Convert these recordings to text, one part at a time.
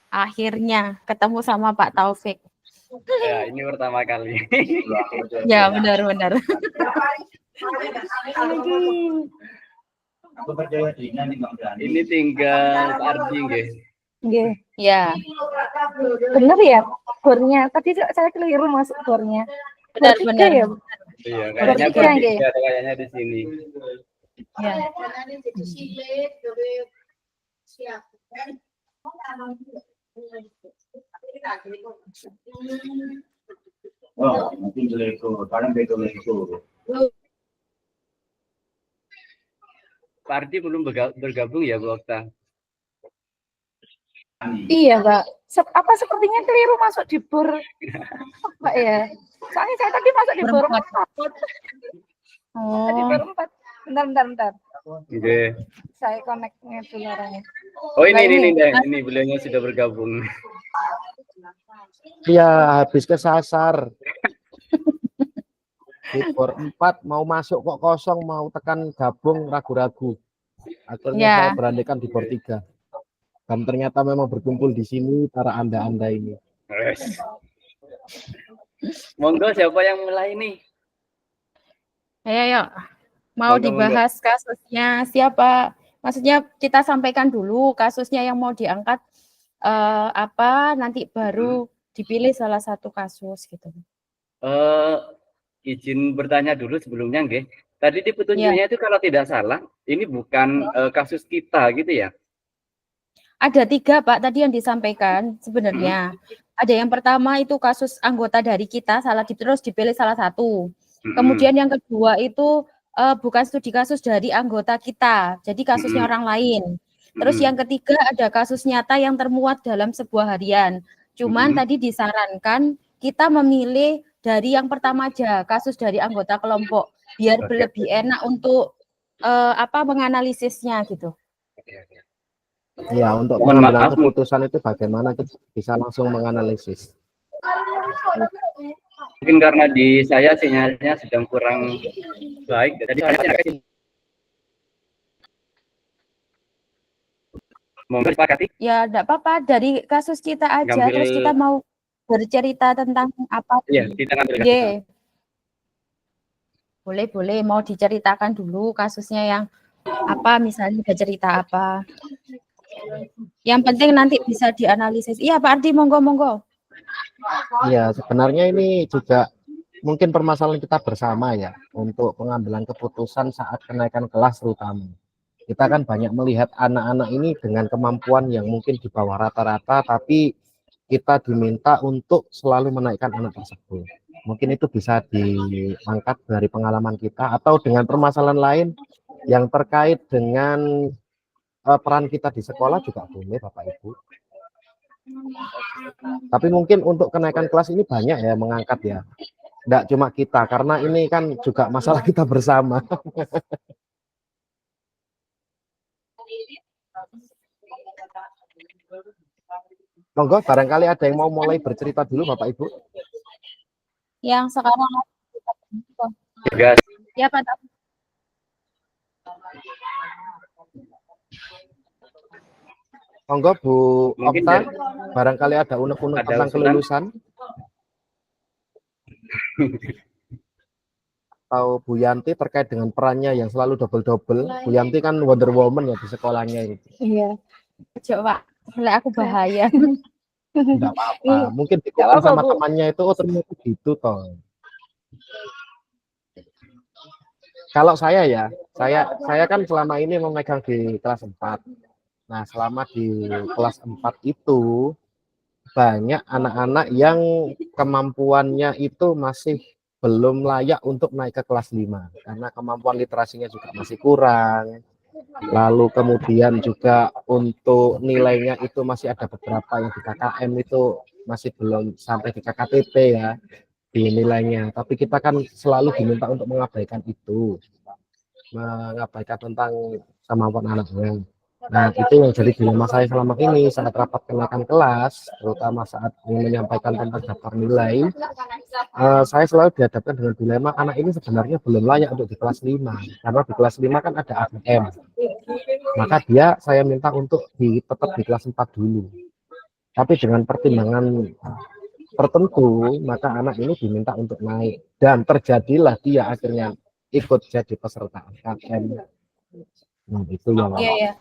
akhirnya ketemu sama Pak Taufik. Ya, ini pertama kali. Ya, benar-benar. Ini tinggal Pak Ardi, nggih. Nggih. Ya, Bener ya bornya. Tadi saya keliru masuk bornya. benar-benar. Ya? Iya, kayaknya Bertiga, nggih. bertiga kayaknya di sini. Ya. Oh, nanti beliau kadang betul. Pak Ardi belum bergabung ya, Bu Okta? Iya, Mbak. Apa sepertinya keliru masuk di bor, Mbak ya? Soalnya saya tadi masuk di bor 4. Di bor 4. Bentar. Oke. Saya connect-nya dulu orangnya. Oh, ini beliaunya sudah bergabung. Iya, habis kesasar. Di bor 4 mau masuk kok kosong, mau tekan gabung ragu-ragu. Akhirnya saya beranikan di bor 3. Dan ternyata memang berkumpul di sini para anda-anda ini. Monggo, siapa yang mulai nih? Ayo. Mau dibahas kasusnya siapa? Maksudnya kita sampaikan dulu kasusnya yang mau diangkat apa, nanti baru dipilih salah satu kasus gitu. Izin bertanya dulu sebelumnya, nggih. Tadi di petunjuknya itu kalau tidak salah, ini bukan kasus kita gitu ya? Ada 3, Pak, tadi yang disampaikan sebenarnya. Ada yang pertama itu kasus anggota dari kita, terus dipilih salah satu. Kemudian yang kedua itu bukan studi kasus dari anggota kita, jadi kasusnya orang lain. Terus yang ketiga ada kasus nyata yang termuat dalam sebuah harian. Cuman tadi disarankan kita memilih dari yang pertama aja, kasus dari anggota kelompok, biar lebih enak untuk menganalisisnya gitu. Ya, untuk pengambilan keputusan itu bagaimana kita bisa langsung menganalisis. Mungkin karena di saya sinyalnya sedang kurang baik, jadi saya mau disepakati? Ya, enggak apa-apa, dari kasus kita aja, terus kita mau bercerita tentang apa? Iya, kita ngambil. Boleh, mau diceritakan dulu kasusnya yang apa, misalnya ada cerita apa. Yang penting nanti bisa dianalisis. Iya, Pak Ardi, monggo. Iya, sebenarnya ini juga mungkin permasalahan kita bersama ya, untuk pengambilan keputusan saat kenaikan kelas terutama. Kita kan banyak melihat anak-anak ini dengan kemampuan yang mungkin di bawah rata-rata, tapi kita diminta untuk selalu menaikkan anak tersebut. Mungkin itu bisa diangkat dari pengalaman kita, atau dengan permasalahan lain yang terkait dengan peran kita di sekolah juga boleh, Bapak Ibu. Tapi mungkin untuk kenaikan kelas ini banyak ya mengangkat ya. Enggak cuma kita, karena ini kan juga masalah kita bersama. Monggo, barangkali ada yang mau mulai bercerita dulu, Bapak Ibu. Yang sekarang ya, Pak. Monggo Bu Okta, barangkali ada unek-unek tentang kelulusan. Atau Bu Yanti terkait dengan perannya yang selalu double-double. Bu Yanti kan Wonder Woman ya di sekolahnya itu. Iya. Coba, aku bahaya. Enggak apa-apa. Mungkin dikumpul sama temannya itu, oh ternyata gitu toh. Kalau saya ya, saya kan selama ini memegang di kelas 4. Nah, selama di kelas 4 itu banyak anak-anak yang kemampuannya itu masih belum layak untuk naik ke kelas 5 karena kemampuan literasinya juga masih kurang. Lalu kemudian juga untuk nilainya itu masih ada beberapa yang di KKM itu masih belum sampai di KKTP ya di nilainya. Tapi kita kan selalu diminta untuk mengabaikan itu, mengabaikan tentang kemampuan anaknya. Nah, itu yang jadi dilema saya selama ini saat rapat kenaikan kelas, terutama saat menyampaikan tentang daftar nilai. Saya selalu dihadapkan dengan dilema anak ini sebenarnya belum layak untuk di kelas 5, karena di kelas 5 kan ada ABM. Maka saya minta untuk tetap di kelas 4 dulu. tapi dengan pertimbangan tertentu maka anak ini diminta untuk naik dan terjadilah dia akhirnya ikut jadi peserta AKM. Nah, itu yang Iya ya.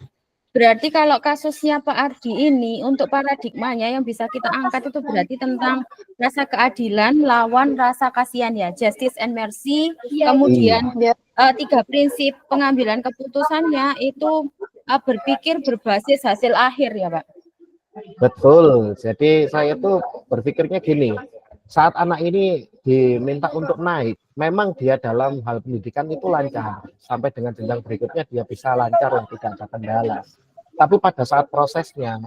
Berarti kalau kasusnya Pak Ardi ini untuk paradigmanya yang bisa kita angkat itu berarti tentang rasa keadilan lawan rasa kasihan ya, justice and mercy. Kemudian tiga prinsip pengambilan keputusannya itu berpikir berbasis hasil akhir ya Pak. Betul. Jadi saya tuh berpikirnya gini, saat anak ini diminta untuk naik, memang dia dalam hal pendidikan itu lancar. Sampai dengan jenjang berikutnya dia bisa lancar dan tidak ada kendala. Tapi pada saat prosesnya,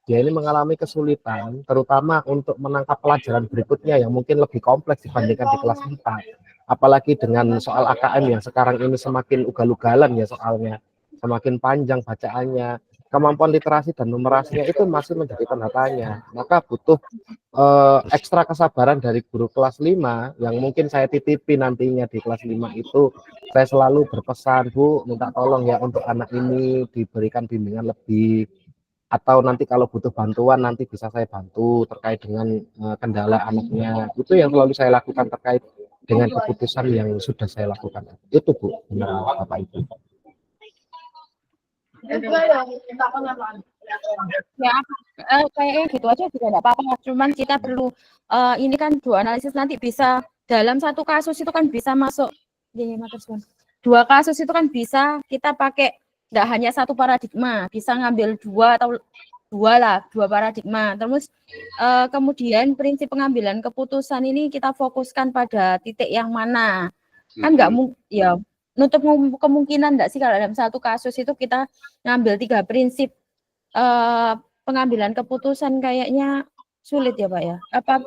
dia ini mengalami kesulitan, terutama untuk menangkap pelajaran berikutnya yang mungkin lebih kompleks dibandingkan di kelas 4. Apalagi dengan soal AKM yang sekarang ini semakin ugal-ugalan ya soalnya. Semakin panjang bacaannya. Kemampuan literasi dan numerasinya itu masih menjadi tanda tanya. Maka butuh ekstra kesabaran dari guru kelas 5 yang mungkin saya titipi nantinya di kelas 5 itu. Saya selalu berpesan, Bu, minta tolong ya untuk anak ini diberikan bimbingan lebih, atau nanti kalau butuh bantuan nanti bisa saya bantu terkait dengan kendala anaknya. Itu yang selalu saya lakukan terkait dengan keputusan yang sudah saya lakukan. Itu Bu, benar Bapak Ibu. Ya, kayaknya gitu aja juga enggak apa-apa. Cuman kita perlu ini kan dua analisis nanti bisa dalam satu kasus itu kan bisa masuk dua kasus itu kan bisa kita pakai enggak hanya satu paradigma, bisa ngambil dua atau dua paradigma. Terus kemudian prinsip pengambilan keputusan ini kita fokuskan pada titik yang mana. Kan enggak ya nutup kemungkinan enggak sih kalau dalam satu kasus itu kita ngambil tiga prinsip pengambilan keputusan kayaknya sulit ya Pak ya. Apa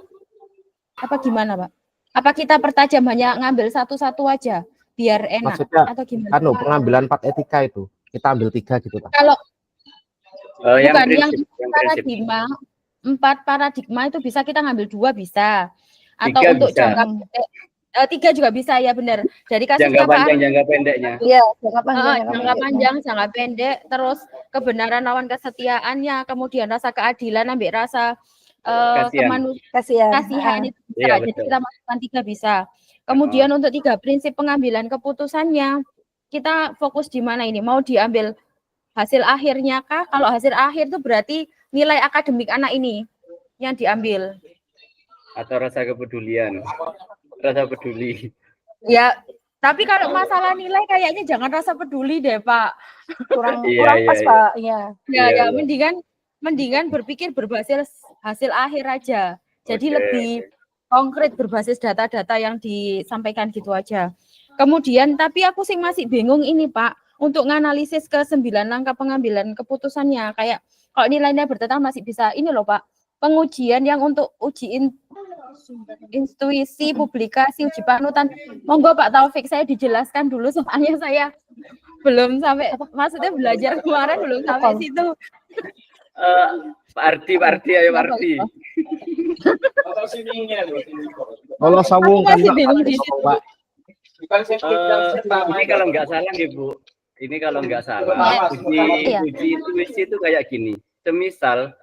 gimana Pak? Apa kita pertajam hanya ngambil satu-satu aja biar enak? Maksudnya, atau gimana? pengambilan 4 etika itu kita ambil 3 gitu Pak. Kalau bukan yang paradigma 4 paradigma itu bisa kita ngambil 2 bisa. Atau 3 untuk bisa. jangka 3 juga bisa ya benar. Dari kasusnya jangka panjang, jangka pendeknya. Iya, jangka panjang, jangka panjang, jangka pendek, terus kebenaran lawan kesetiaannya, kemudian rasa keadilan, ambil rasa kasihan itu bisa. Iya, jadi kita masukkan 3 bisa. Kemudian untuk 3 prinsip pengambilan keputusannya, kita fokus di mana ini? Mau diambil hasil akhirnya kah? Kalau hasil akhir itu berarti nilai akademik anak ini yang diambil. Atau rasa kepedulian. Rasa peduli. Ya, tapi kalau masalah nilai kayaknya jangan rasa peduli deh, Pak. Kurang pas, Pak. Iya. Ya, mendingan berpikir berbasis hasil akhir aja. Jadi lebih konkret berbasis data-data yang disampaikan gitu aja. Kemudian, tapi aku sih masih bingung ini, Pak, untuk menganalisis ke 9 langkah pengambilan keputusannya. Kayak kalau nilainya bertentangan masih bisa ini loh, Pak. Pengujian yang untuk uji intuisi, publikasi, uji panutan. Monggo Pak Taufik, saya dijelaskan dulu soalnya saya belum sampai, maksudnya belajar kemarin belum sampai situ. Pak Ardi, ayo Pak Ardi. Kalau sambung kan Pak. Ini kalau nggak salah Ibu, ini kalau nggak salah uji intuisi itu kayak gini. Semisal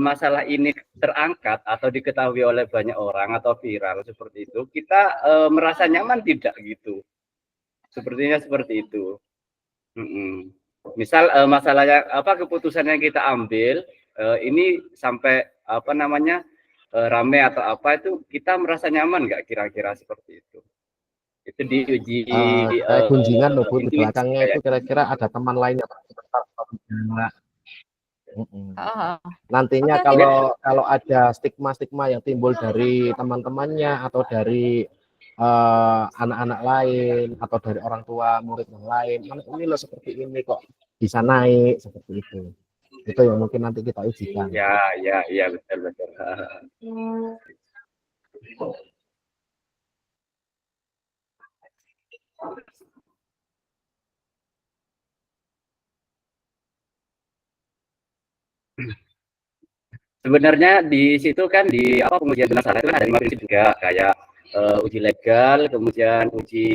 masalah ini terangkat atau diketahui oleh banyak orang atau viral seperti itu, kita merasa nyaman tidak gitu? Sepertinya seperti itu. Misal masalahnya keputusan yang kita ambil ini sampai rame atau apa itu, kita merasa nyaman nggak kira-kira seperti itu? Itu diuji kunjungan loh Bu, di belakangnya itu kira-kira ada teman lainnya. Nantinya kalau ada stigma-stigma yang timbul dari teman-temannya atau dari anak-anak lain atau dari orang tua murid yang lain, ini loh seperti ini kok bisa naik seperti itu yang mungkin nanti kita ujikan. Ya betul. Sebenarnya di situ kan di pengujian masalah itu kan ada 5 prinsip juga, kayak uji legal, kemudian uji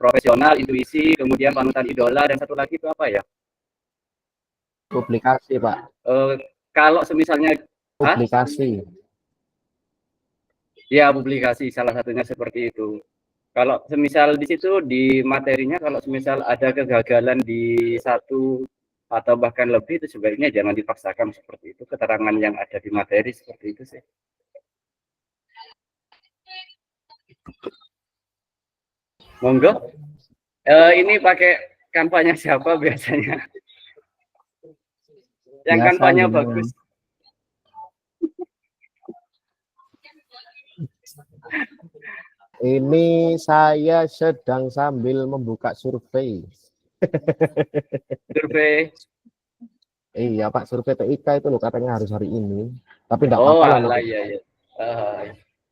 profesional, intuisi, kemudian panutan idola, dan satu lagi itu apa ya? Publikasi Pak. kalau semisalnya publikasi. ya publikasi salah satunya seperti itu. Kalau semisal di situ di materinya kalau semisal ada kegagalan di satu atau bahkan lebih itu sebaiknya jangan dipaksakan seperti itu, keterangan yang ada di materi seperti itu sih. Monggo. Ini pakai kampanye siapa biasanya? Yang Biasa kampanye ini. bagus. Ini saya sedang sambil membuka survei. Survei. Iya Pak, survei TIK itu loh katanya harus hari ini. Tapi enggak Oh, apa-apa lah. alah, iya, iya.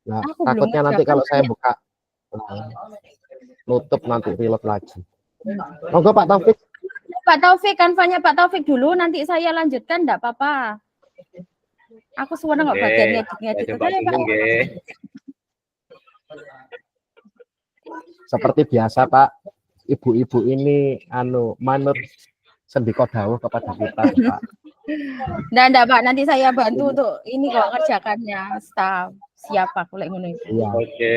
Nah, Aku takutnya belum nanti kalau saya ngerjakan buka nutup nanti reload lagi. Monggo Pak Taufik. Pak Taufik, kanvanya Pak Taufik dulu, nanti saya lanjutkan, enggak apa-apa. Aku sebenarnya nggak bagian ngedit-ngedit. Coba dulu, nggih. Seperti biasa Pak, ibu-ibu ini manut sendiko dawuh kepada kita Pak. Nggak Pak, nanti saya bantu untuk ini kok ngerjakannya. Staff siapa aku lek ngono itu. Iya. Oke.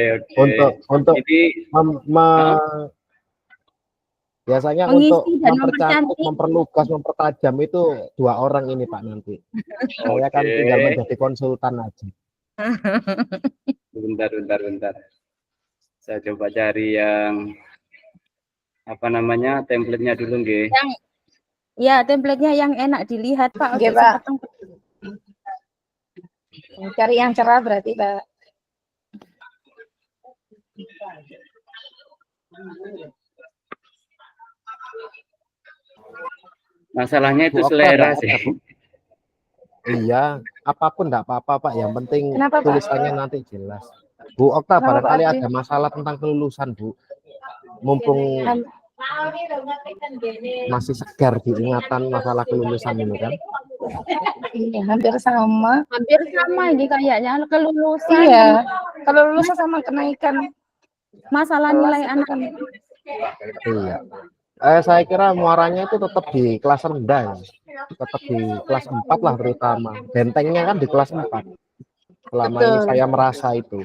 Untuk Jadi biasanya Mengisi untuk dan mempercantik, mempercantik. memperlugas, mempertajam itu 2 orang ini Pak nanti. Saya kan tinggal menjadi konsultan aja. Bentar. Saya coba cari yang apa namanya template-nya dulu, nggih. Ya, template-nya yang enak dilihat, Pak. Nggih, Pak. Cari yang cerah berarti, Pak. Masalahnya itu Bu Okta selera enggak sih. ada, Bu. Iya, apapun enggak apa-apa Pak, yang penting Kenapa, Pak? tulisannya nanti jelas. Bu Okta, Kenapa, barangkali Pak? ada masalah tentang kelulusan, Bu. Mumpung masih segar diingatan masalah kelulusan ini kan. Iya, hampir sama. Hampir sama ini kayaknya kelulusan. Iya, kalau lulus sama kenaikan Masalah kelas nilai itu anak. kan. Iya. Saya kira muaranya itu tetap di kelas rendah ya. Tetap di kelas 4 lah terutama. Bentengnya kan di kelas 4. Selama ini Betul. saya merasa itu.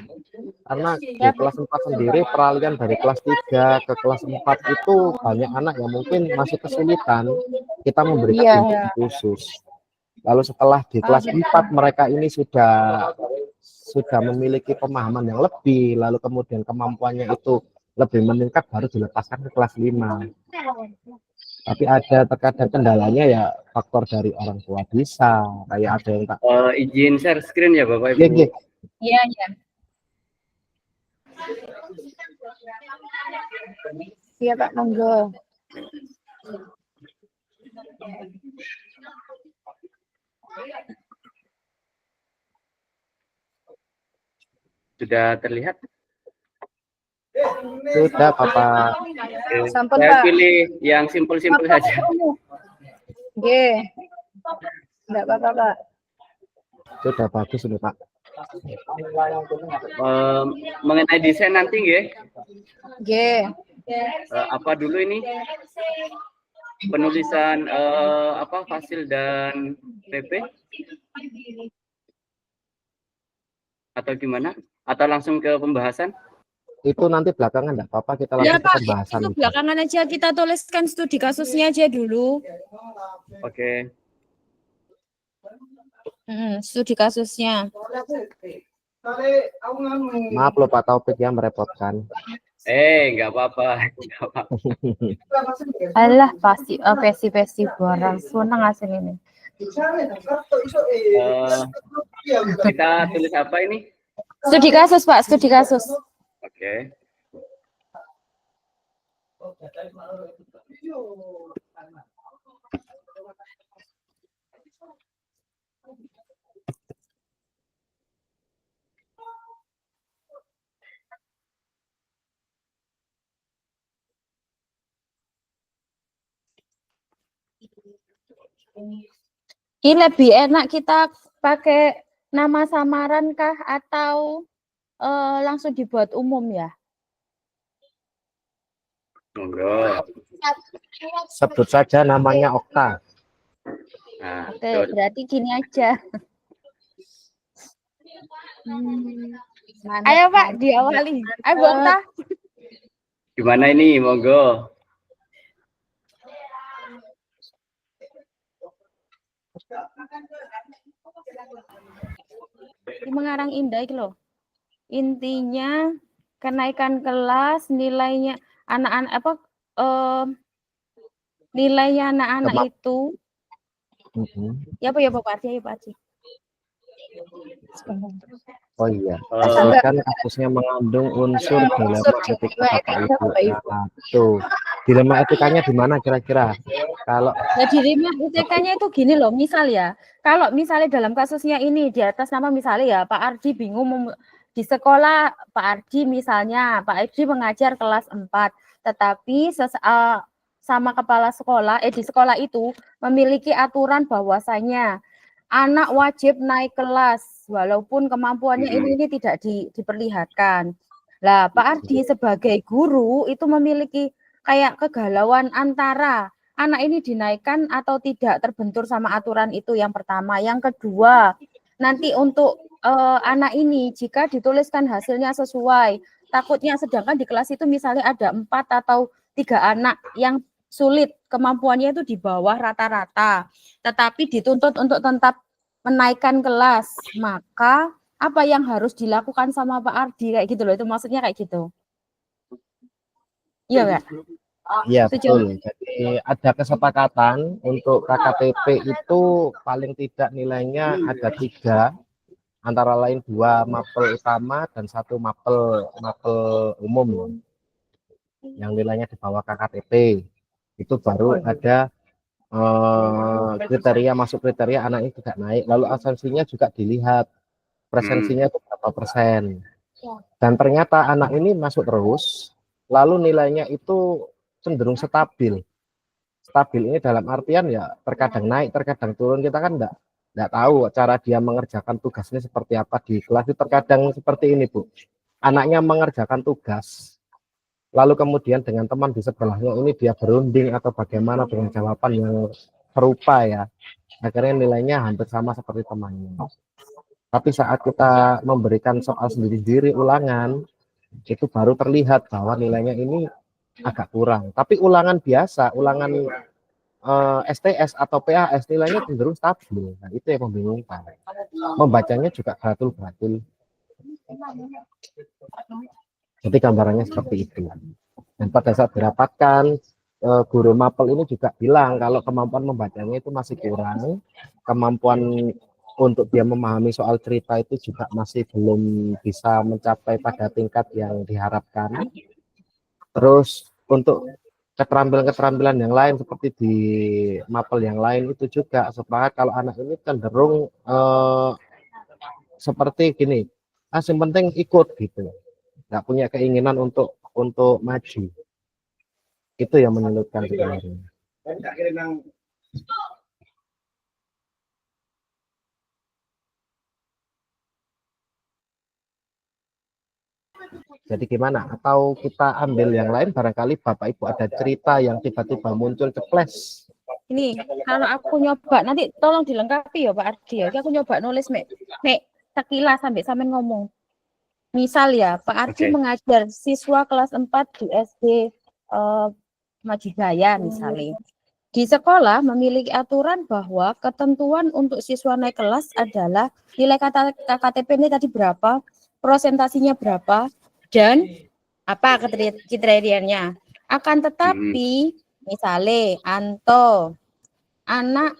Karena di kelas 4 sendiri peralihan dari kelas 3 ke kelas 4 itu banyak anak yang mungkin masih kesulitan. Kita memberikan Iya. bimbingan khusus. Lalu setelah di kelas 4 mereka ini sudah memiliki pemahaman yang lebih, lalu kemudian kemampuannya itu lebih meningkat baru dilepaskan ke kelas 5. Tapi ada terkadang kendalanya ya faktor dari orang tua bisa, kayak ada yang tak Izin share screen ya Bapak Ibu. Iya. Iya, iya. Iya, Pak, monggo. Sudah terlihat? Sudah Bapak. Sampun, Saya Pak. pilih yang simpel-simpel saja. Nggih. Enggak apa-apa, Pak. Sudah bagus ini Pak. Mengenai desain nanti nggih. Nggih. Apa dulu ini? Penulisan fasil dan PP? Atau gimana? Atau langsung ke pembahasan? Itu nanti belakangan enggak apa-apa, kita Ya langsung ke Pak, pembahasan. itu belakangan aja kita tuliskan studi kasusnya aja dulu. Oke. Studi kasusnya. Maaf loh Pak Taufik ya merepotkan. Nggak apa-apa. Alah pasti pesi barang seneng asing ini. Kita tulis apa ini? Studi kasus Pak, studi kasus. Oke. Ini lebih enak kita pakai nama samaran kah atau langsung dibuat umum ya? Monggo. Sebut saja namanya Okta. Nah, Oke, terus berarti gini aja. Ayo Pak, Diawali. Ayo Bu Okta. gimana ini? Monggo. Di Mengarang Indah itu loh. Intinya kenaikan kelas, nilainya anak-anak apa nilainya anak-anak itu ya Pak Ardi, ya Pak Ardi. Oh iya, ini kan kasusnya mengandung unsur dilema etika Bapak Ibu. Nah, tuh dilema etikanya di mana kira-kira? Kalau Ya dilema etikanya itu gini loh, misal ya, kalau misalnya dalam kasusnya ini di atas nama misalnya ya Pak Ardi bingung di sekolah Pak Ardi misalnya Pak Ardi mengajar kelas 4, tetapi sama kepala sekolah di sekolah itu memiliki aturan bahwasanya anak wajib naik kelas walaupun kemampuannya ini tidak diperlihatkan. Lah Pak Ardi sebagai guru itu memiliki kayak kegalauan antara anak ini dinaikkan atau tidak, terbentur sama aturan itu yang pertama. Yang kedua, nanti untuk anak ini jika dituliskan hasilnya sesuai, takutnya sedangkan di kelas itu misalnya ada 4 atau 3 anak yang sulit, kemampuannya itu di bawah rata-rata, tetapi dituntut untuk tetap menaikkan kelas, maka apa yang harus dilakukan sama Pak Ardi kayak gitu loh, itu maksudnya kayak gitu. Iya Kak? iya betul. Jadi ada kesepakatan untuk KKTP itu paling tidak nilainya ada 3, antara lain 2 mapel utama dan 1 mapel umum yang nilainya di bawah KKTP. Itu baru ada kriteria masuk kriteria anak ini tidak naik. Lalu absensinya juga dilihat presensinya itu berapa persen. Dan ternyata anak ini masuk terus, lalu nilainya itu cenderung stabil. Stabil ini dalam artian ya terkadang naik, terkadang turun. Kita kan enggak tahu cara dia mengerjakan tugasnya seperti apa di kelas. Itu terkadang seperti ini, Bu. Anaknya mengerjakan tugas, lalu kemudian dengan teman di sebelahnya ini dia berunding atau bagaimana dengan jawaban yang serupa ya. Akhirnya nilainya hampir sama seperti temannya. Tapi saat kita memberikan soal sendiri-sendiri ulangan, itu baru terlihat bahwa nilainya ini agak kurang. Tapi ulangan biasa, ulangan STS atau PAS nilainya cenderung stabil. Nah, itu yang membingungkan. Membacanya juga gratul-gratul. Jadi gambarannya seperti itu. Dan pada saat dirapatkan, guru mapel ini juga bilang kalau kemampuan membacanya itu masih kurang, kemampuan untuk dia memahami soal cerita itu juga masih belum bisa mencapai pada tingkat yang diharapkan. Terus untuk keterampilan-keterampilan yang lain seperti di mapel yang lain itu juga supaya kalau anak ini cenderung seperti gini, yang penting ikut gitu, nggak punya keinginan untuk maju. Itu yang menyulitkan sebenarnya. Jadi gimana? Atau kita ambil yang lain, barangkali Bapak Ibu ada cerita yang tiba-tiba muncul ceples. Ini kalau aku nyoba nanti tolong dilengkapi ya Pak Ardi ya. Aku nyoba nulis mek sekilas sampai ngomong. Misal ya Pak Ardi mengajar siswa kelas 4 di SD Majijaya misalnya. Di sekolah memiliki aturan bahwa ketentuan untuk siswa naik kelas adalah nilai KKTP ini tadi berapa, prosentasinya berapa, dan apa kriterianya. Akan tetapi misalnya Anto anak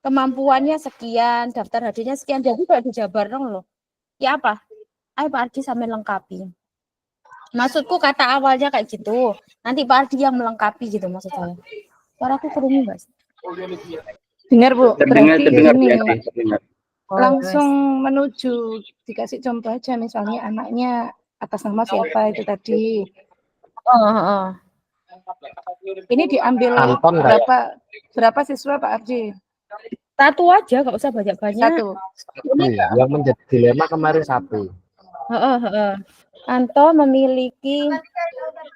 kemampuannya sekian, daftar hadirnya sekian, jadi kalau dijabar dong loh. Ya apa? Ayo Pak Ardi sampai lengkapi. Maksudku kata awalnya kayak gitu. Nanti Pak Ardi yang melengkapi gitu maksud saya. Suaraku kurang Mbak. Dengar Bu, Terdengar ini terdengar. langsung menuju dikasih contoh aja misalnya anaknya atas nama siapa itu tadi. Ini diambil Anton berapa siswa Pak Ardi? Satu aja, nggak usah banyak-banyak. Satu. Iya, yang menjadi dilema kemarin 1. Anto memiliki.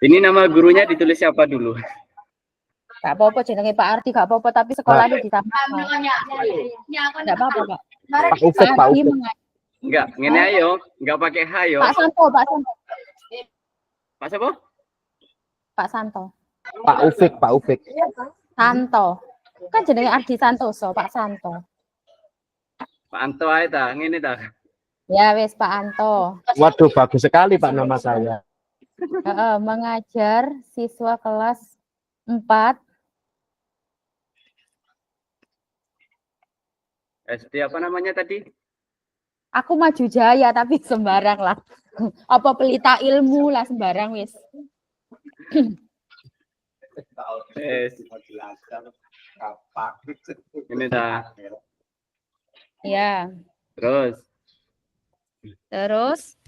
Ini nama gurunya ditulis siapa dulu? Gak apa-apa jenenge Pak Ardi gak apa-apa tapi sekolahnya ditambah. Enggak apa-apa, Pak. Pak Ufik, Pak Ardi Ufik. Enggak, ngene ayo, enggak pakai H yo. Pak Santo, Pak Santo. Pak siapa? Pak Santo. Pak Ufik, Pak Ufik. Santo. Kan jenenge Ardi Santoso, Pak Santo. Pak Anto ae ta, ngene ta. Ya wis Pak Anto. Waduh, bagus sekali Pak nama saya. Mengajar siswa kelas 4 SD apa namanya tadi? aku Maju Jaya tapi sembarang lah. Apa Pelita Ilmu lah sembarang wis. Ini dah. Ya. Terus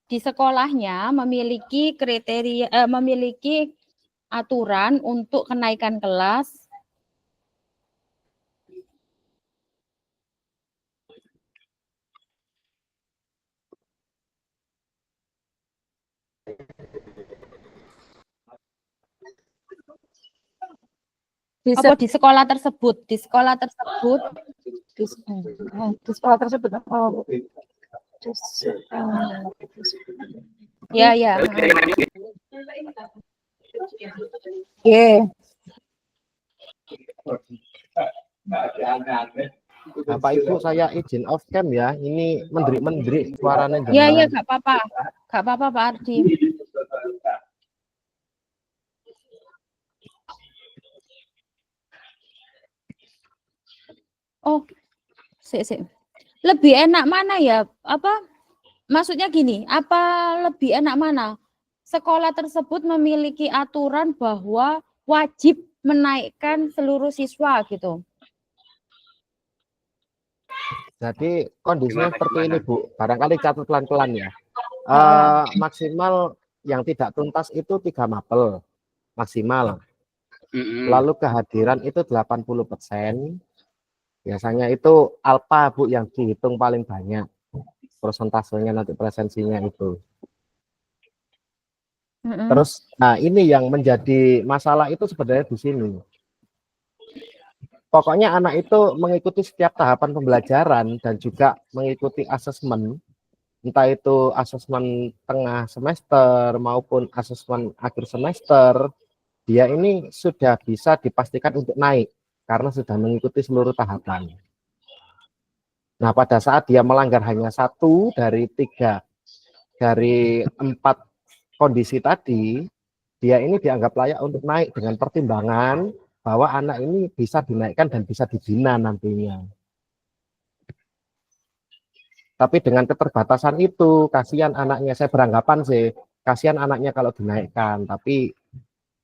Di sekolahnya memiliki kriteria memiliki aturan untuk kenaikan kelas. Di sekolah tersebut, di sekolah tersebut oh ya. Bapak Ibu saya izin off cam ya. Ini mendrik-mendrik suaranya. Ya, nggak apa-apa. Nggak apa-apa Pak Ardi. Oh, lebih enak mana ya? Maksudnya gini, apa lebih enak mana? Sekolah tersebut memiliki aturan bahwa wajib menaikkan seluruh siswa gitu. Jadi kondisinya seperti ini Bu, barangkali catat pelan-pelan ya. Maksimal yang tidak tuntas itu 3 mapel maksimal. Lalu kehadiran itu 80%. Biasanya itu alfa Bu yang dihitung paling banyak. Persentasenya nanti presensinya itu. Terus, nah ini yang menjadi masalah itu sebenarnya di sini. Pokoknya anak itu mengikuti setiap tahapan pembelajaran dan juga mengikuti asesmen, entah itu asesmen tengah semester maupun asesmen akhir semester, dia ini sudah bisa dipastikan untuk naik karena sudah mengikuti seluruh tahapan. Nah, pada saat dia melanggar hanya 1 dari 4 kondisi tadi, dia ini dianggap layak untuk naik dengan pertimbangan bahwa anak ini bisa dinaikkan dan bisa dibina nantinya. Tapi dengan keterbatasan itu, kasihan anaknya, saya beranggapan sih, kasihan anaknya kalau dinaikkan, tapi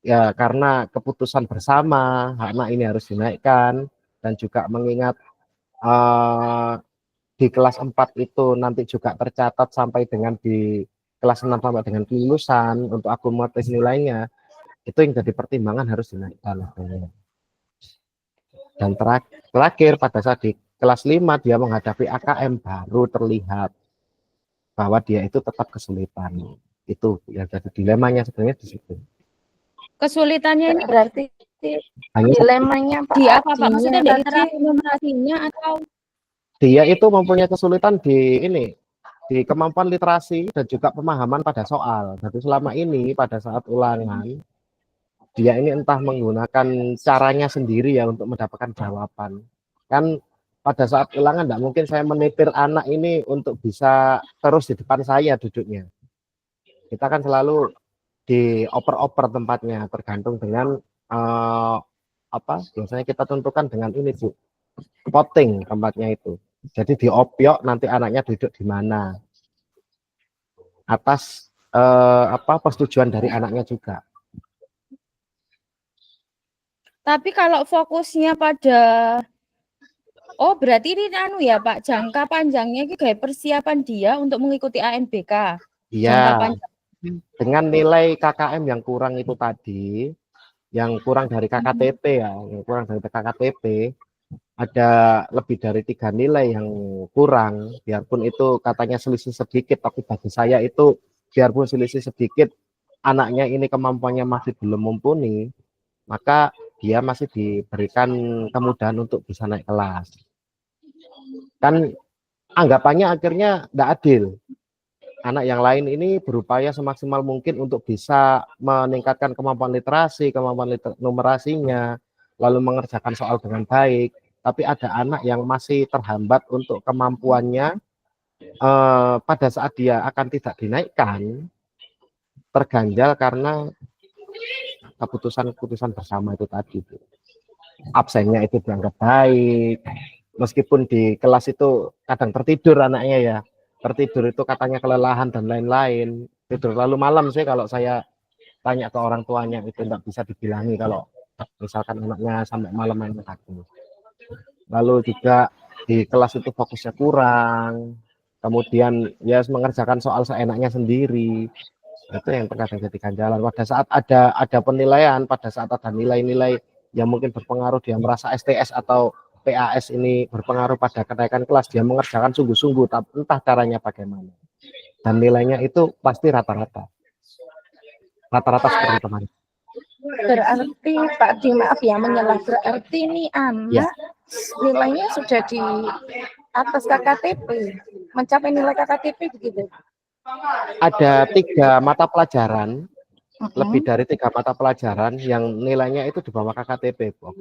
ya karena keputusan bersama, anak ini harus dinaikkan, dan juga mengingat di kelas 4 itu nanti juga tercatat sampai dengan di kelas 6 sampai dengan kelulusan untuk akumulatif nilainya, itu yang jadi pertimbangan harus dinaikkan. Dan terakhir pada saat di kelas 5 dia menghadapi AKM baru terlihat bahwa dia itu tetap kesulitan. Itu ya jadi dilemanya sebenarnya di situ. Kesulitannya ini berarti dilemanya di apa Pak? Maksudnya dari cara numerasinya atau dia itu mempunyai kesulitan di kemampuan literasi dan juga pemahaman pada soal. Jadi selama ini pada saat ulangan dia ini entah menggunakan caranya sendiri ya untuk mendapatkan jawaban. Kan pada saat ulangan tidak mungkin saya menipir anak ini untuk bisa terus di depan saya duduknya. Kita kan selalu dioper-oper tempatnya tergantung dengan biasanya kita tentukan dengan ini Bu, voting tempatnya itu. Jadi diopiok nanti anaknya duduk di mana atas persetujuan dari anaknya juga. Tapi kalau fokusnya pada berarti ini ya Pak, jangka panjangnya ini kayak persiapan dia untuk mengikuti ANBK. Iya. Dengan nilai KKM yang kurang itu tadi, yang kurang dari KKTP ya, yang kurang dari KKTP, ada lebih dari 3 nilai yang kurang, biarpun itu katanya selisih sedikit, tapi bagi saya itu biarpun selisih sedikit, anaknya ini kemampuannya masih belum mumpuni, maka dia masih diberikan kemudahan untuk bisa naik kelas. Kan anggapannya akhirnya tidak adil. Anak yang lain ini berupaya semaksimal mungkin untuk bisa meningkatkan kemampuan literasi, kemampuan numerasinya, lalu mengerjakan soal dengan baik. Tapi ada anak yang masih terhambat untuk kemampuannya pada saat dia akan tidak dinaikkan, terganjal karena keputusan-keputusan bersama itu tadi. Absennya itu dianggap baik, meskipun di kelas itu kadang tertidur anaknya ya, tertidur itu katanya kelelahan dan lain-lain, tidur lalu malam sih kalau saya tanya ke orang tuanya itu tidak bisa dibilangi kalau misalkan anaknya sampai malam main aku. Lalu juga di kelas itu fokusnya kurang, kemudian ya mengerjakan soal seenaknya sendiri, itu yang terkadang jadi ganjalan. Pada saat ada penilaian, pada saat ada nilai-nilai yang mungkin berpengaruh, dia merasa STS atau PAS ini berpengaruh pada kenaikan kelas, dia mengerjakan sungguh-sungguh, entah caranya bagaimana. Dan nilainya itu pasti rata-rata seperti teman. Berarti Pak Di, maaf ya menyelah, berarti ini anak nilainya sudah di atas KKTP, mencapai nilai KKTP begitu. Ada 3 mata pelajaran, lebih dari 3 mata pelajaran yang nilainya itu di bawah KKTP, Bu.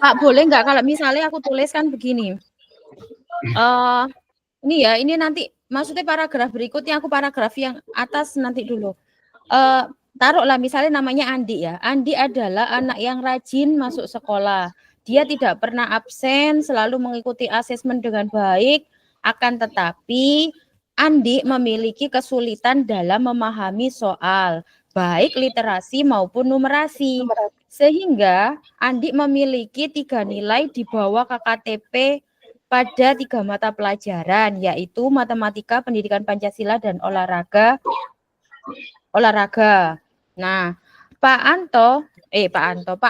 Pak, boleh nggak kalau misalnya aku tuliskan begini? Ini ya, ini nanti maksudnya paragraf berikutnya, aku paragraf yang atas nanti dulu. Taruhlah misalnya namanya Andi ya. Andi adalah anak yang rajin masuk sekolah. Dia tidak pernah absen, selalu mengikuti asesmen dengan baik. Akan tetapi Andi memiliki kesulitan dalam memahami soal, baik literasi maupun numerasi. Sehingga Andi memiliki 3 nilai di bawah KKTP pada 3 mata pelajaran, yaitu matematika, pendidikan Pancasila, dan olahraga. Nah, Pak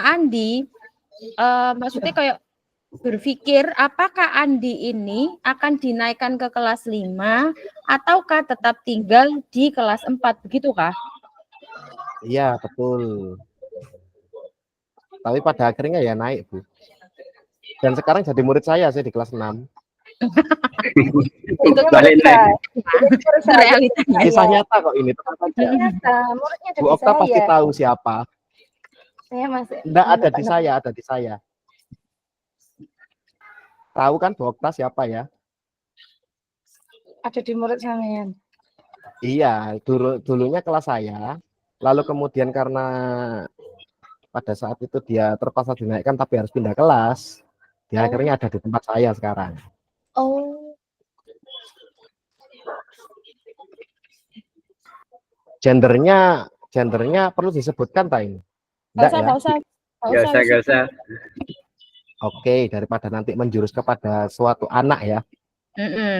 Andi, maksudnya kayak berpikir apakah Andi ini akan dinaikkan ke kelas 5 ataukah tetap tinggal di kelas 4, begitu kah? Iya, betul. Tapi pada akhirnya ya naik, Bu. Dan sekarang jadi murid saya sih di kelas 6. Itu balik naik. realitanya. Kisah nyata kok ini. Muridnya ada Bu di Okta saya. pasti tahu siapa. Saya masih Enggak, ada di saya. Tahu kan Bu Okta siapa ya? ada di murid sampean. Iya, dulunya kelas saya. Lalu kemudian karena pada saat itu dia terpaksa dinaikkan tapi harus pindah kelas, dia akhirnya ada di tempat saya sekarang. Oh. Gendernya perlu disebutkan tak ini? Enggak ya? Gak usah. Oke, daripada nanti menjurus kepada suatu anak ya.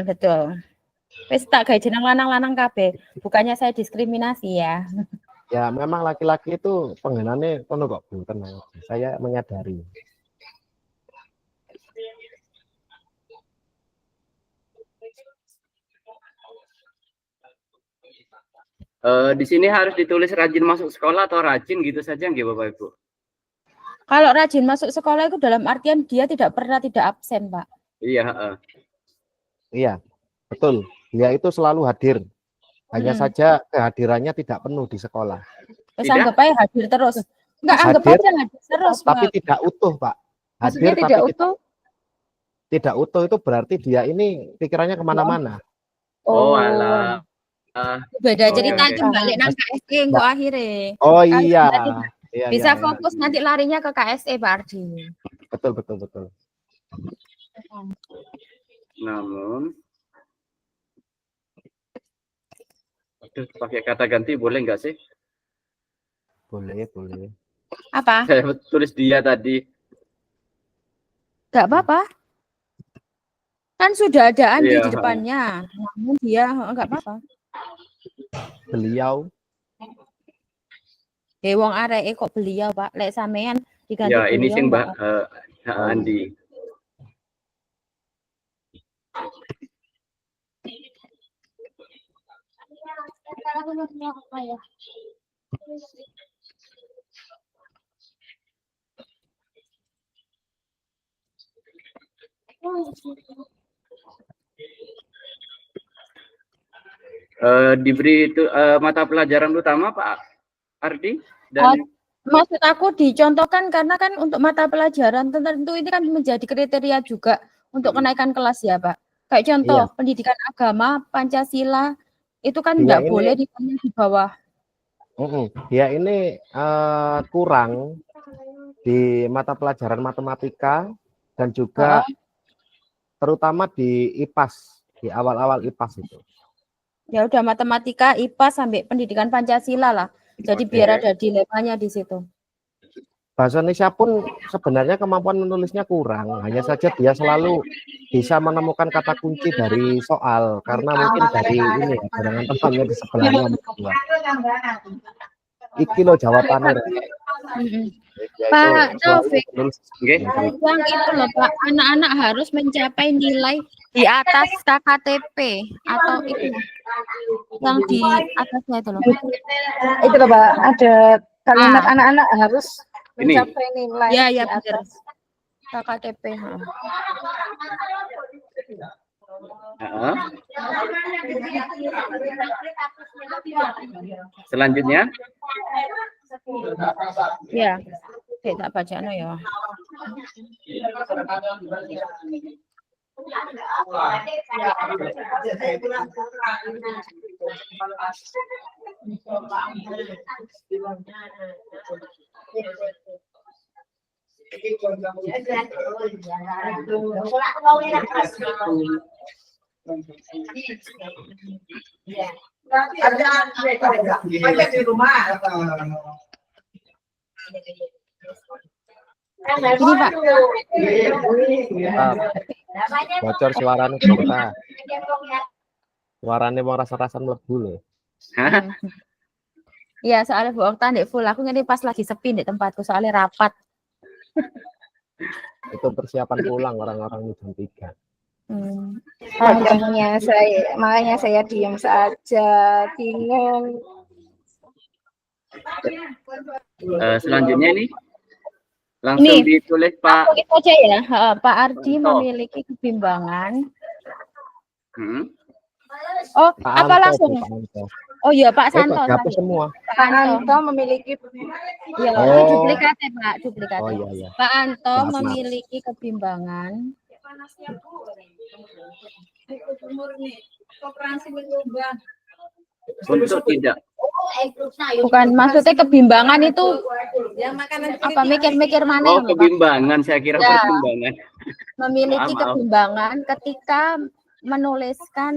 Betul. Wis tak gawe jeneng lanang-lanang kabeh. Bukannya saya diskriminasi ya. Ya memang laki-laki itu penghinanya kono kok, Bu, tenang. Saya menyadari. Di sini harus ditulis rajin masuk sekolah atau rajin gitu saja nggih Bapak Ibu? Kalau rajin masuk sekolah itu dalam artian dia tidak pernah tidak absen, Pak. Iya, Iya, betul. Dia itu selalu hadir. Hanya saja kehadirannya tidak penuh di sekolah. Terus anggap aja hadir terus. Enggak, anggap aja hadir terus, tapi Pak. tidak utuh, Pak. Maksudnya Hadir tidak tapi utuh? tidak utuh itu berarti dia ini pikirannya kemana-mana. Oh, alah. Beda cerita oke. itu balik nang KSE kok akhirnya. Oh iya. Iya, Bisa iya, fokus iya. nanti larinya ke KSE, Pak Ardi. Betul. Namun pakai kata ganti boleh nggak sih? Boleh. Apa? Saya tulis dia tadi. Enggak apa-apa. Kan sudah ada Andi Iya. di depannya. Namun dia enggak apa-apa. Beliau. Wong areke kok beliau, Pak. Lek sampean diganti Ya, ini sing beliau. Mbak Andi. Diberi itu mata pelajaran utama Pak Ardi dan maksud aku dicontohkan karena kan untuk mata pelajaran tertentu ini kan menjadi kriteria juga untuk kenaikan kelas ya Pak. Kayak contoh pendidikan agama, Pancasila itu kan Dia enggak ini- boleh ditanya di bawah. Dia ini kurang di mata pelajaran matematika dan juga terutama di IPAS, di awal-awal IPAS itu. Ya udah matematika, IPA sampai pendidikan Pancasila lah. Jadi biar ada dilemanya di situ. Bahasa Indonesia pun sebenarnya kemampuan menulisnya kurang, hanya saja dia selalu bisa menemukan kata kunci dari soal karena mungkin dari ini ya, dengan temannya di sebelahnya. Iki lo jawabannya. Pak Taufik, Oke. yang itu loh Pak, anak-anak harus mencapai nilai di atas KKTP atau itu yang di atasnya itu loh. Itu loh Pak, ada kalimat anak-anak harus Ini. mencapai nilai Ya, di ya benar. atas. KKTP. Selanjutnya, Ya, tak baca no ya. Ini Pak. Bocor suaranya kita. Suaranya mau rasa-rasa mlebu loh. Iya, soalnya Bu Okta ndek full. Aku ngene pas lagi sepi di tempatku soalnya rapat. Itu persiapan pulang orang-orang jam 3. Makanya saya diam saja, bingung. Selanjutnya ini langsung ditulis Pak. Itu aja ya. Pak Ardi memiliki kebimbangan. Oh, Pak apa Anto, langsung? Pak Anto. Oh iya Pak Santo. Hapus semua. Pak Anto memiliki Ya, duplikat ya Pak, duplikat. Oh iya iya. Pak Anto Maaf. memiliki kebimbangan. Untuk tidak. Bukan, maksudnya kebimbangan itu apa mikir-mikir mana Oh, ya, Pak? kebimbangan, saya kira Ya. pertimbangan. Memiliki Maaf. kebimbangan ketika menuliskan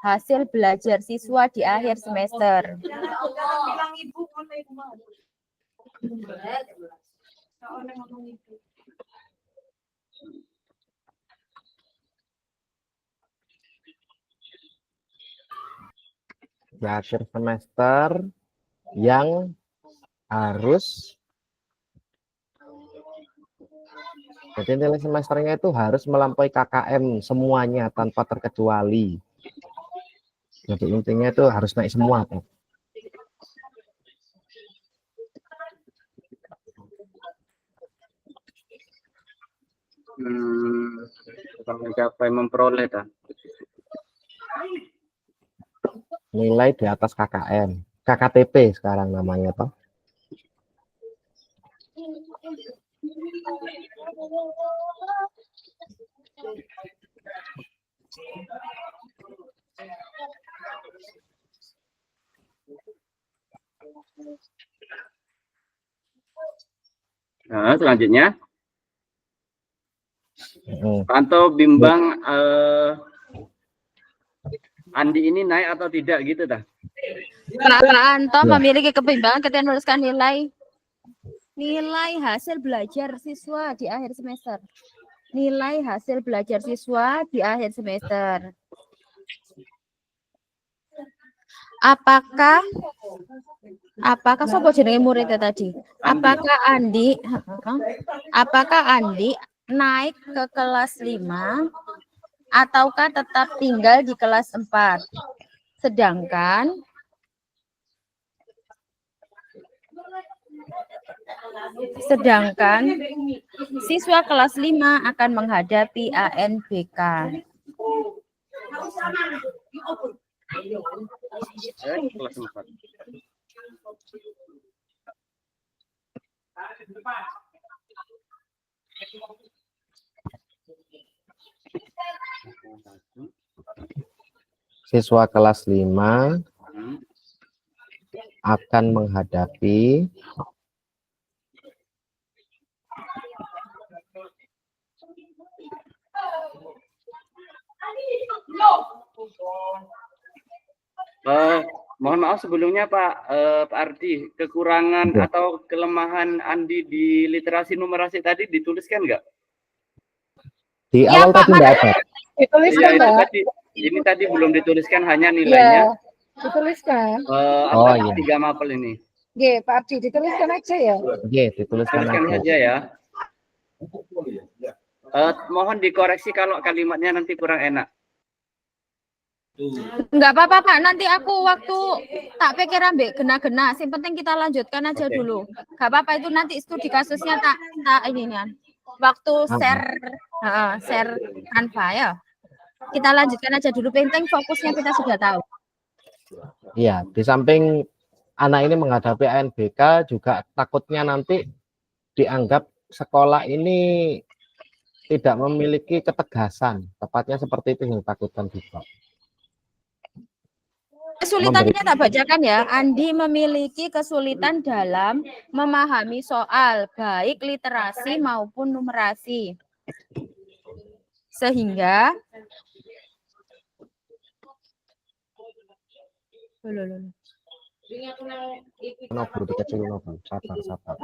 hasil belajar siswa di akhir semester. Di akhir semester yang harus, jadi nilai semesternya itu harus melampaui KKM semuanya tanpa terkecuali. Jadi intinya itu harus naik semua, Pak. Mencapai memperoleh dah. Nilai di atas KKM, KKTP sekarang namanya, Pak. Nah, selanjutnya Panto bimbang Andi ini naik atau tidak gitu dah. Pak Anto memiliki kebimbangan ketika menuliskan nilai hasil belajar siswa di akhir semester. Nilai hasil belajar siswa di akhir semester. Apakah sopo jenenge muridnya tadi? Apakah Andi naik ke kelas 5 ataukah tetap tinggal di kelas 4? Sedangkan Sedangkan siswa kelas 5 akan menghadapi ANBK. Kelas 4. Siswa kelas 5 akan menghadapi mohon maaf sebelumnya Pak Ardi, kekurangan Ya. atau kelemahan Andi di literasi numerasi tadi dituliskan nggak? di Ya, awal Pak, tadi enggak ada. Dituliskan, Iya, itu Mbak. tadi. Ini tadi belum dituliskan, hanya Iya, nilainya. dituliskan. Oh, iya. 3 mapel ini. G, Pak Ardi, dituliskan aja ya. Oke, dituliskan Tuliskan aja. saja ya. Mohon dikoreksi kalau kalimatnya nanti kurang enak. Enggak apa-apa, Pak. Nanti aku waktu tak pikir ambek gena-gena. Yang penting kita lanjutkan aja Oke. dulu. Enggak apa-apa, itu nanti studi kasusnya tak ini kan. Waktu share Canva ya. Kita lanjutkan aja dulu. Penting fokusnya kita sudah tahu. Iya, di samping anak ini menghadapi ANBK juga takutnya nanti dianggap sekolah ini tidak memiliki ketegasan. Tepatnya seperti itu yang ditakutkan juga. Kesulitannya tak bacakan ya. Andi memiliki kesulitan dalam memahami soal, baik literasi maupun numerasi. Sehingga Sabar.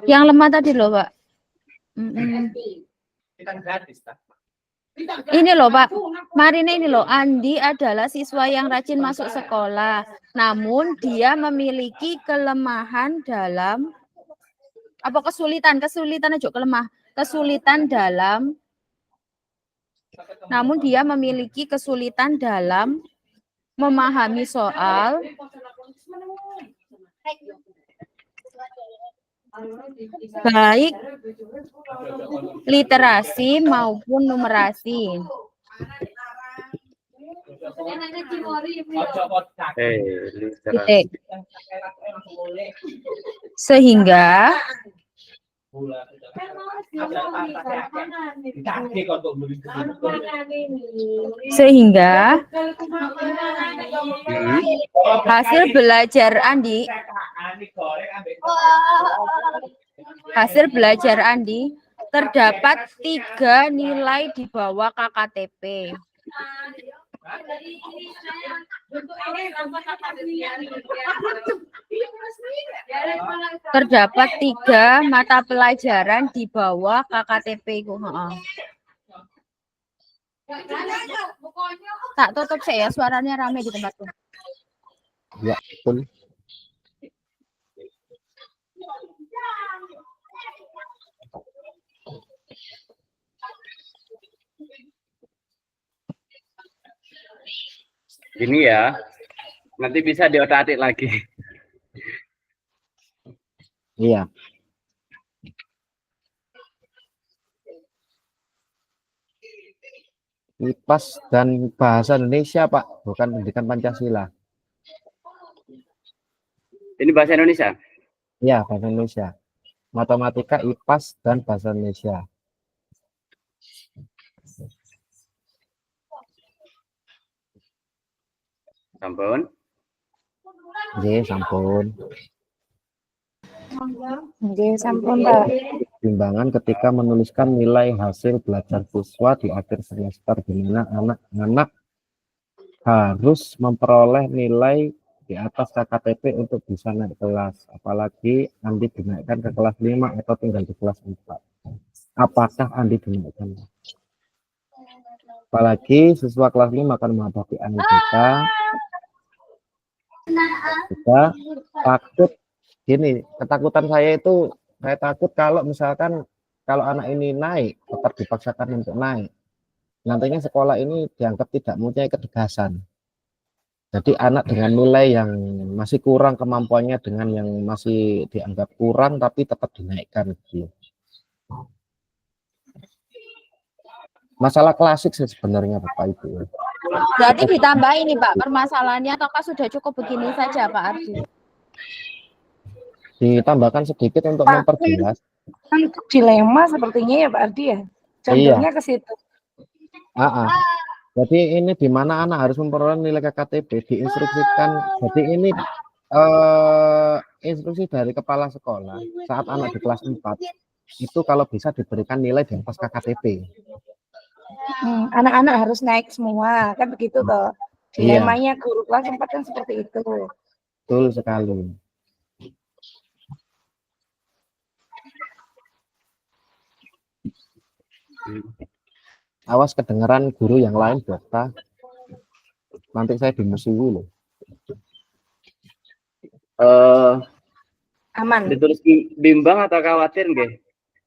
yang lemah tadi loh, Pak. Ini loh, Pak. Marina ini loh, Andi adalah siswa yang rajin masuk sekolah. Namun dia memiliki kelemahan dalam kesulitan aja kelemah. Kesulitan dalam namun dia memiliki kesulitan dalam memahami soal, baik literasi maupun numerasi. Literasi. Sehingga hasil belajar Andi terdapat 3 nilai di bawah KKTP. Terdapat 3 mata pelajaran di bawah KKTP. Tak tutup saya, suaranya ramai di tempatku. Ya, betul. Ini ya, nanti bisa diotak-atik lagi. Iya. IPAS dan bahasa Indonesia, Pak, bukan pendidikan Pancasila. Ini bahasa Indonesia? Iya, bahasa Indonesia. Matematika, IPAS, dan bahasa Indonesia. Sampun. Nggih, sampun. Nggih, sampun, Pak. Timbangan ketika menuliskan nilai hasil belajar siswa di akhir semester, di mana anak-anak harus memperoleh nilai di atas KKTP untuk bisa naik kelas. Apalagi Andi dinaikkan ke kelas 5 atau tinggal di kelas 4. Apakah Andi dinaikkan? Apalagi siswa kelas 5 akan menghadapi ANBK. Kita takut gini, ketakutan saya itu, saya takut kalau misalkan kalau anak ini naik, tetap dipaksakan untuk naik, nantinya sekolah ini dianggap tidak mempunyai ketegasan. Jadi anak dengan nilai yang masih kurang kemampuannya dengan yang masih dianggap kurang tapi tetap dinaikkan gitu. Masalah klasik sih sebenarnya Bapak Ibu. Berarti ditambah ini Pak permasalahannya, ataukah sudah cukup begini saja Pak Ardi? Ditambahkan sedikit untuk Pak, memperjelas. untuk dilema sepertinya ya Pak Ardi ya. Condongnya ke situ. Jadi ini di mana anak harus memperoleh nilai KKTP diinstruksikan. Jadi ini instruksi dari kepala sekolah saat anak di kelas 4 itu kalau bisa diberikan nilai di atas KKTP. Anak-anak harus naik semua kan begitu toh. Iya. Dilemanya guru kelas 4 kan seperti itu. Betul sekali. Awas kedengeran guru yang lain dokter. Nanti saya dimusuhi loh. Aman. Ditulis bimbang atau khawatir nggih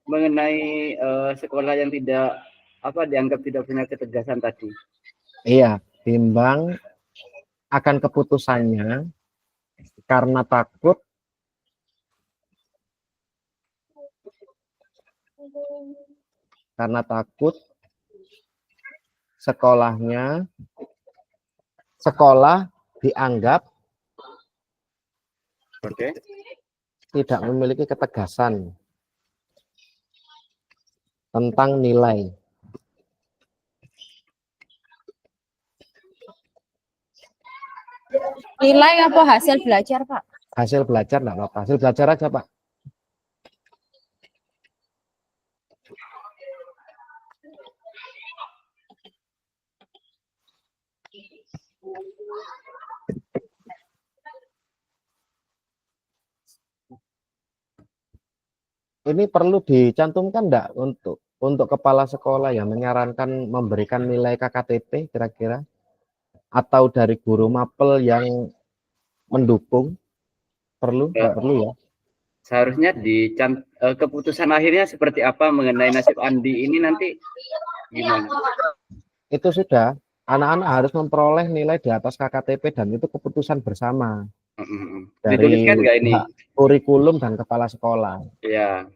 mengenai sekolah yang tidak dianggap tidak punya ketegasan tadi? Iya, bimbang akan keputusannya karena takut sekolah dianggap tidak memiliki ketegasan tentang nilai. Nilai apa hasil belajar Pak? Hasil belajar enggak apa-apa, hasil belajar aja Pak. Ini perlu dicantumkan enggak untuk kepala sekolah yang menyarankan memberikan nilai KKTP kira-kira, atau dari guru mapel yang mendukung? Perlu? Enggak perlu ya? Seharusnya keputusan akhirnya seperti apa mengenai nasib Andi ini nanti gimana? Itu sudah, anak-anak harus memperoleh nilai di atas KKTP dan itu keputusan bersama dari Dituliskan nggak ini? Kurikulum dan kepala sekolah. Ya,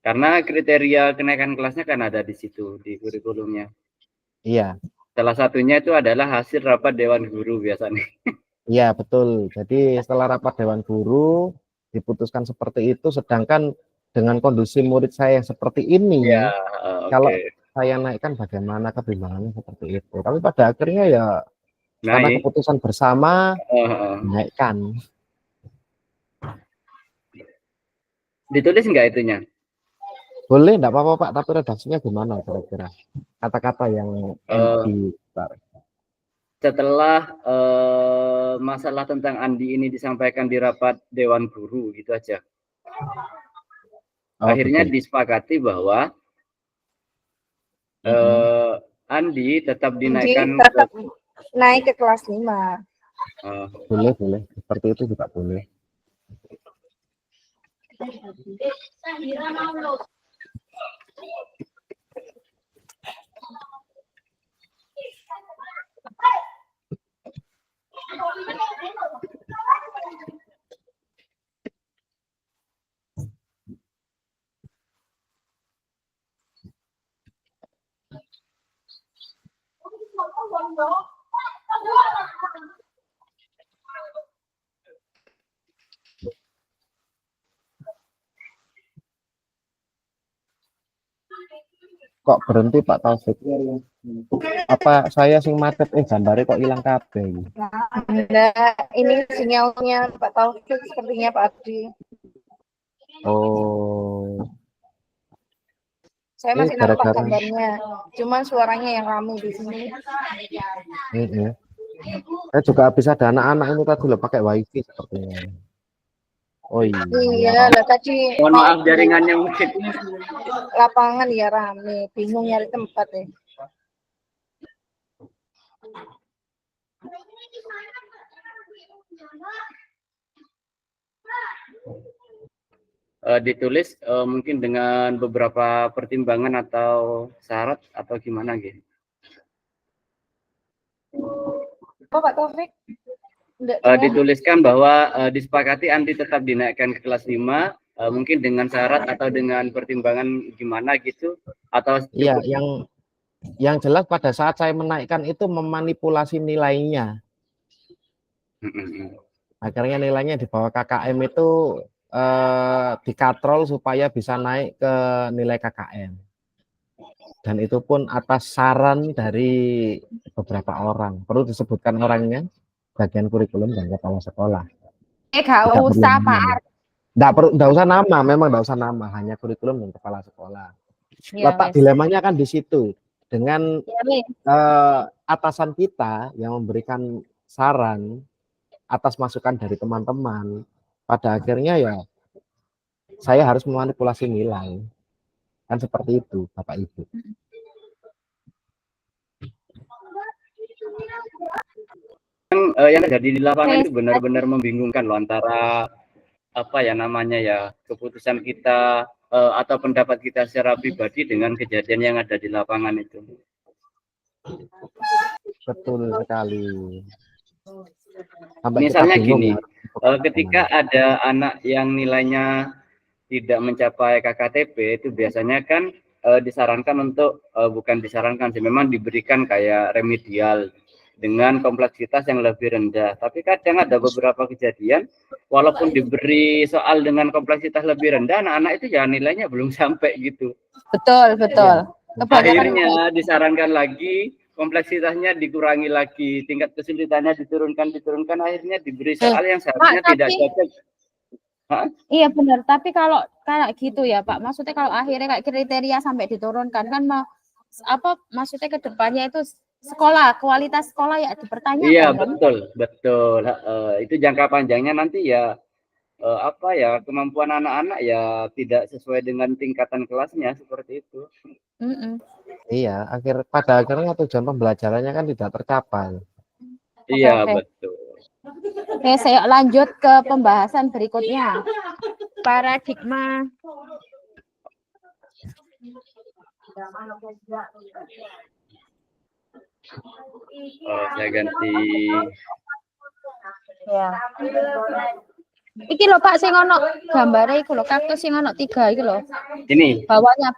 karena kriteria kenaikan kelasnya kan ada di situ di kurikulumnya. Iya. Salah satunya itu adalah hasil rapat Dewan Guru biasanya. Iya betul. Jadi setelah rapat Dewan Guru diputuskan seperti itu, sedangkan dengan kondisi murid saya yang seperti ini, ya, kalau saya naikkan bagaimana, kebimbangannya seperti itu. Tapi pada akhirnya ya karena keputusan bersama naikkan. Ditulis enggak itunya? Boleh, enggak apa-apa Pak, tapi redaksinya gimana kira-kira? Kata-kata yang setelah masalah tentang Andi ini disampaikan di rapat Dewan Guru gitu aja. Akhirnya disepakati bahwa Andi tetap dinaikkan naik ke kelas 5. Boleh. Seperti itu juga boleh. Kok berhenti Pak Taufik? Apa saya sing macet gambare kok hilang kabeh? Enggak, ini sinyalnya Pak Taufik sepertinya Pak Ardi. Oh. Saya masih nampak gambarnya, cuman suaranya yang ramai di sini. Saya juga habis ada anak-anak ini tadi loh pakai wifi sepertinya. Oh iya lah tadi. Mohon maaf jaringannya mungkin. Lapangan ya rame, bingung nyari tempat ya. Ditulis mungkin dengan beberapa pertimbangan atau syarat atau gimana gitu. Apa Pak Taufik? Nggak dengar. Dituliskan bahwa disepakati Andi tetap dinaikkan ke kelas 5, mungkin dengan syarat atau dengan pertimbangan gimana gitu, atau Iya, cukup? yang jelas pada saat saya menaikkan itu memanipulasi nilainya. Akhirnya nilainya di bawah KKM itu dikatrol supaya bisa naik ke nilai KKM. Dan itu pun atas saran dari beberapa orang. Perlu disebutkan orangnya, bagian kurikulum dan kepala sekolah. Gak Tidak perlu usah Pak nama. Ardi. Nggak usah nama, memang nggak usah nama, hanya kurikulum dan kepala sekolah. Ya, Letak wes. dilemanya kan di situ. Dengan Ya, wes. atasan kita yang memberikan saran atas masukan dari teman-teman, pada akhirnya ya saya harus memanipulasi nilai. Kan seperti itu, Bapak Ibu. Yang terjadi di lapangan itu Wes. benar-benar membingungkan loh, antara apa ya namanya ya, keputusan kita atau pendapat kita secara pribadi dengan kejadian yang ada di lapangan itu. Betul sekali. Sampai Misalnya kita bingung gini, ya, ketika ada anak yang nilainya tidak mencapai KKTP, itu biasanya kan disarankan untuk bukan disarankan sih, memang diberikan kayak remedial dengan kompleksitas yang lebih rendah. Tapi kadang ada beberapa kejadian, walaupun diberi soal dengan kompleksitas lebih rendah, anak-anak itu ya nilainya belum sampai gitu. Betul, betul. Kebanyakan Akhirnya disarankan lagi, kompleksitasnya dikurangi lagi, tingkat kesulitannya diturunkan, akhirnya diberi soal yang seharusnya Pak, tidak tapi cocok. Hah? iya benar, tapi kalau kayak gitu ya Pak, maksudnya kalau akhirnya kayak kriteria sampai diturunkan kan apa maksudnya ke depannya itu sekolah, kualitas sekolah ya Iya, dipertanyakan kan? betul. Itu jangka panjangnya nanti ya apa ya, kemampuan anak-anak ya tidak sesuai dengan tingkatan kelasnya seperti itu. Iya, pada akhirnya tujuan pembelajarannya kan tidak tercapai. Iya, Oke. betul. Oke, saya lanjut ke pembahasan berikutnya. Paradigma. Saya ganti. Ya. Iki lho Pak, sing ono gambare iku lho, kaktus sing ono 3 iki lho. Ini. Bawahnya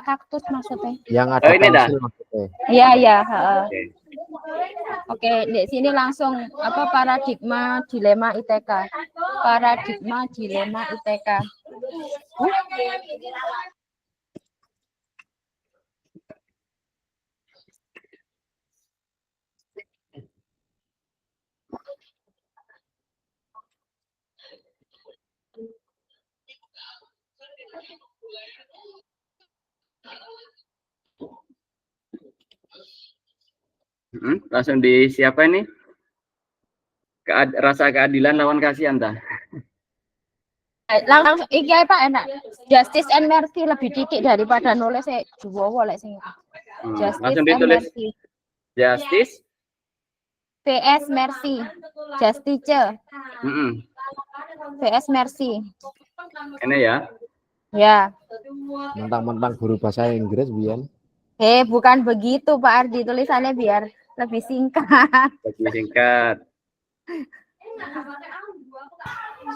kaktus maksudnya. Yang ada ini dah. pensil maksudnya. Iya, iya, Oke. Oke, di sini langsung apa paradigma dilema ITK. Paradigma dilema ITK. Langsung di siapa ini? Rasa keadilan lawan kasihan ta? Langsung iki ae Pak enak. Justice and Mercy lebih titik daripada nulis juwo lek sing. Justice Langsung and ditulis. Mercy. Justice PS Mercy. Justice. PS Mercy. Ini ya. Ya. Mentang-mentang guru bahasa Inggris, Bian. Bukan begitu Pak Ardi, tulisannya biar lebih singkat. Lebih singkat.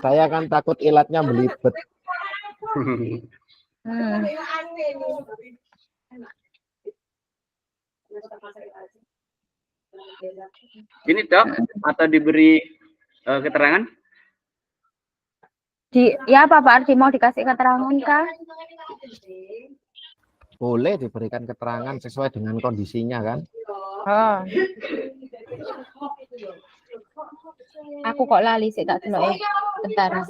Saya kan takut ilatnya belibet. Ini Dok, atau diberi keterangan? Ya Pak Ardi mau dikasih keterangan kah? Boleh diberikan keterangan sesuai dengan kondisinya kan? Aku kok lali sih tak delok bentar.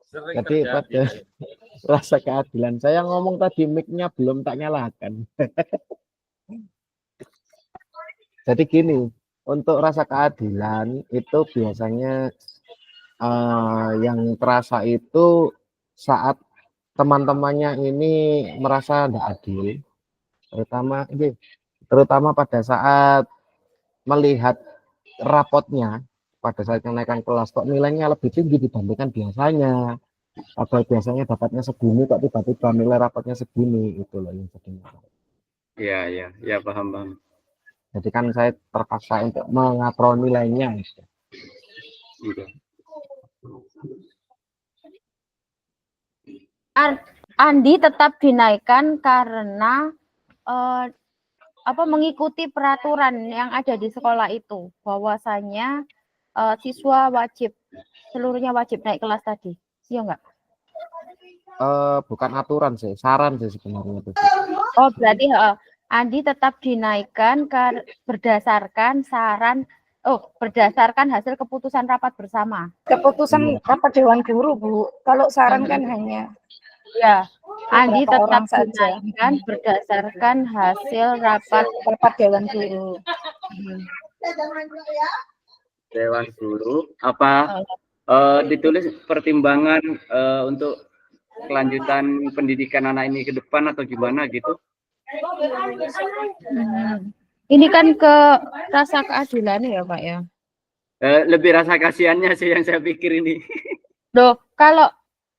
Jadi pada rasa keadilan, saya ngomong tadi mic-nya belum tak nyalakan. Jadi gini, untuk rasa keadilan itu biasanya yang terasa itu saat teman-temannya ini merasa tidak adil, terutama pada saat melihat rapotnya pada saat kenaikan kelas kok nilainya lebih tinggi dibandingkan biasanya, atau biasanya dapatnya segini kok tiba-tiba nilai rapotnya segini, itu loh yang jadi masalah. Ya, paham. Jadi kan saya terpaksa untuk mengatur nilainya. Gitu. Andi tetap dinaikkan karena mengikuti peraturan yang ada di sekolah itu, bahwasanya siswa wajib, seluruhnya wajib naik kelas tadi, iya enggak? Bukan aturan sih, saran sih sebenarnya itu. Oh, berarti Andi tetap dinaikkan berdasarkan hasil keputusan rapat bersama. Keputusan rapat Dewan Guru, Bu. Kalau saran kan hanya ya, Andi beberapa tetap orang saja. dinaikkan berdasarkan hasil rapat Dewan Guru. Dewan Guru apa ditulis pertimbangan untuk kelanjutan pendidikan anak ini ke depan atau gimana gitu? Ini kan ke rasa keadilan ya, Pak ya. Lebih rasa kasihannya sih yang saya pikir ini. Loh, kalau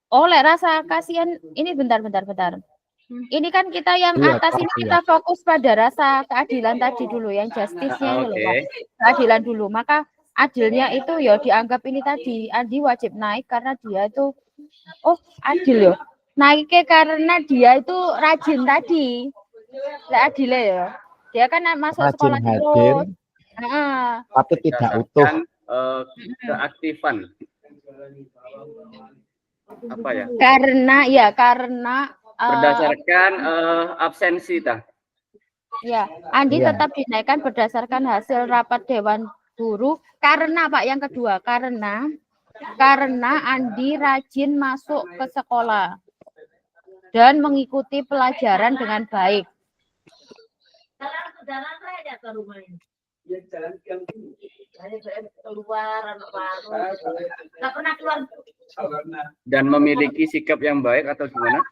oleh rasa kasihan ini bentar. Ini kan kita yang atas ini kita fokus pada rasa keadilan tadi dulu, yang justice-nya dulu, Pak. Keadilan dulu. Maka adilnya itu ya dianggap ini tadi, Andi wajib naik karena dia itu adil ya. Naiknya karena dia itu rajin tadi. Adilnya ya. Dia kan masuk rajin, sekolah terus. Tapi tidak utuh. Keaktifan. Apa ya? Karena berdasarkan absensi tah. Ya, Andi tetap dinaikkan berdasarkan hasil rapat Dewan Guru karena Pak yang kedua karena Andi rajin masuk ke sekolah dan mengikuti pelajaran dengan baik. Dan memiliki sikap yang baik atau gimana?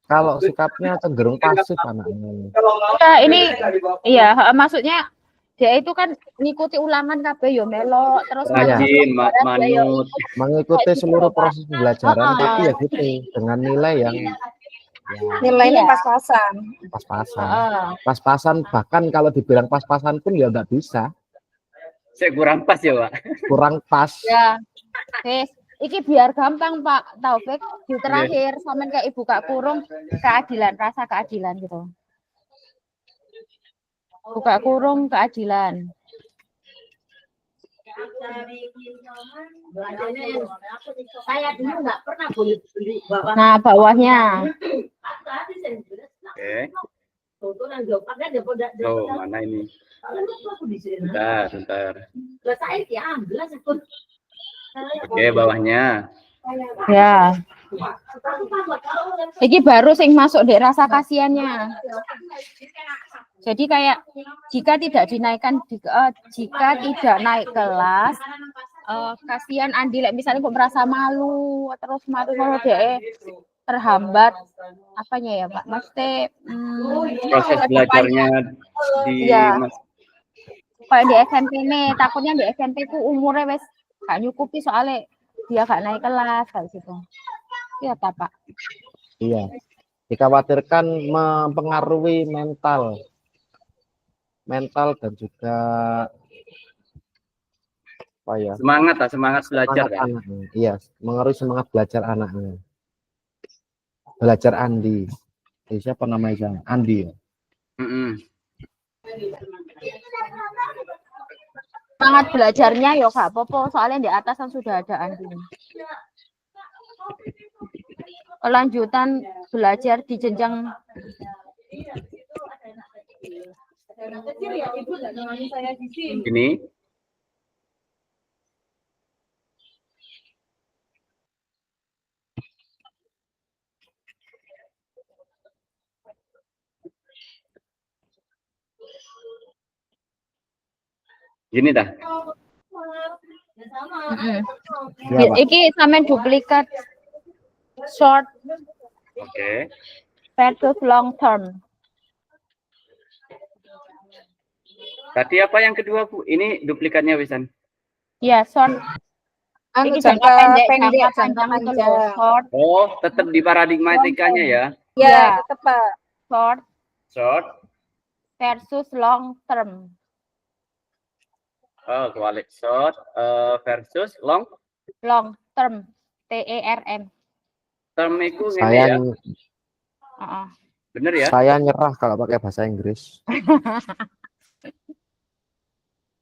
Kalau sikapnya cenderung pasif anaknya. Maksudnya dia itu kan ngikuti ulangan kabeh yo melo terus rajin manut mengikuti seluruh proses pembelajaran, tapi ya gitu dengan nilai yang nilainya pas-pasan, bahkan kalau dibilang pas-pasan pun ya nggak bisa. Saya kurang pas ya, Pak. Kurang pas. Ya, iki biar gampang Pak Taufik, di terakhir sampean kayak ibu Kak kurung keadilan, rasa keadilan gitu. Buka kurung keadilan. Saya dulu nggak pernah boleh beli. Nah, bawahnya. Oke. Mana ini? Bentar. Oke, bawahnya. Ya. Ini baru sing masuk di rasa kasihannya. Jadi kayak jika tidak dinaikkan, jika tidak naik kelas, kasihan Andi, misalnya kok merasa malu, terus malu kalau dia terhambat, apanya ya Pak? Maksudnya proses belajarnya di kayak di SMP nih, takutnya di SMP itu umurnya wes gak nyukupi soalnya dia gak naik kelas kayak gitu. Iya Pak. Iya. Dikhawatirkan mempengaruhi mental dan juga semangat belajar kan? Iya, mengaruhi semangat belajar anaknya. Belajar Andi. Siapa namanya? Andi ya. Semangat belajarnya ya Kak Popo, soalnya di atas kan sudah ada Andi. Kelanjutan belajar di jenjang ini. Gini dah. Ya, Pak. Iki sampean duplikat short Oke. versus long term. Tadi apa yang kedua, Bu? Ini duplikatnya Wisan. Ya, short. Anu Ini jangka pendek, jangka jangka panjang itu loh. panjang. Short, Oh, tetap di paradigmatikanya ya. Ya, Ya. tetap Pak. short Short. versus long term. Oh, kebalik. Short versus long Long term. TERM. term itu ini Saya ya. Bener ya? saya nyerah kalau pakai bahasa Inggris.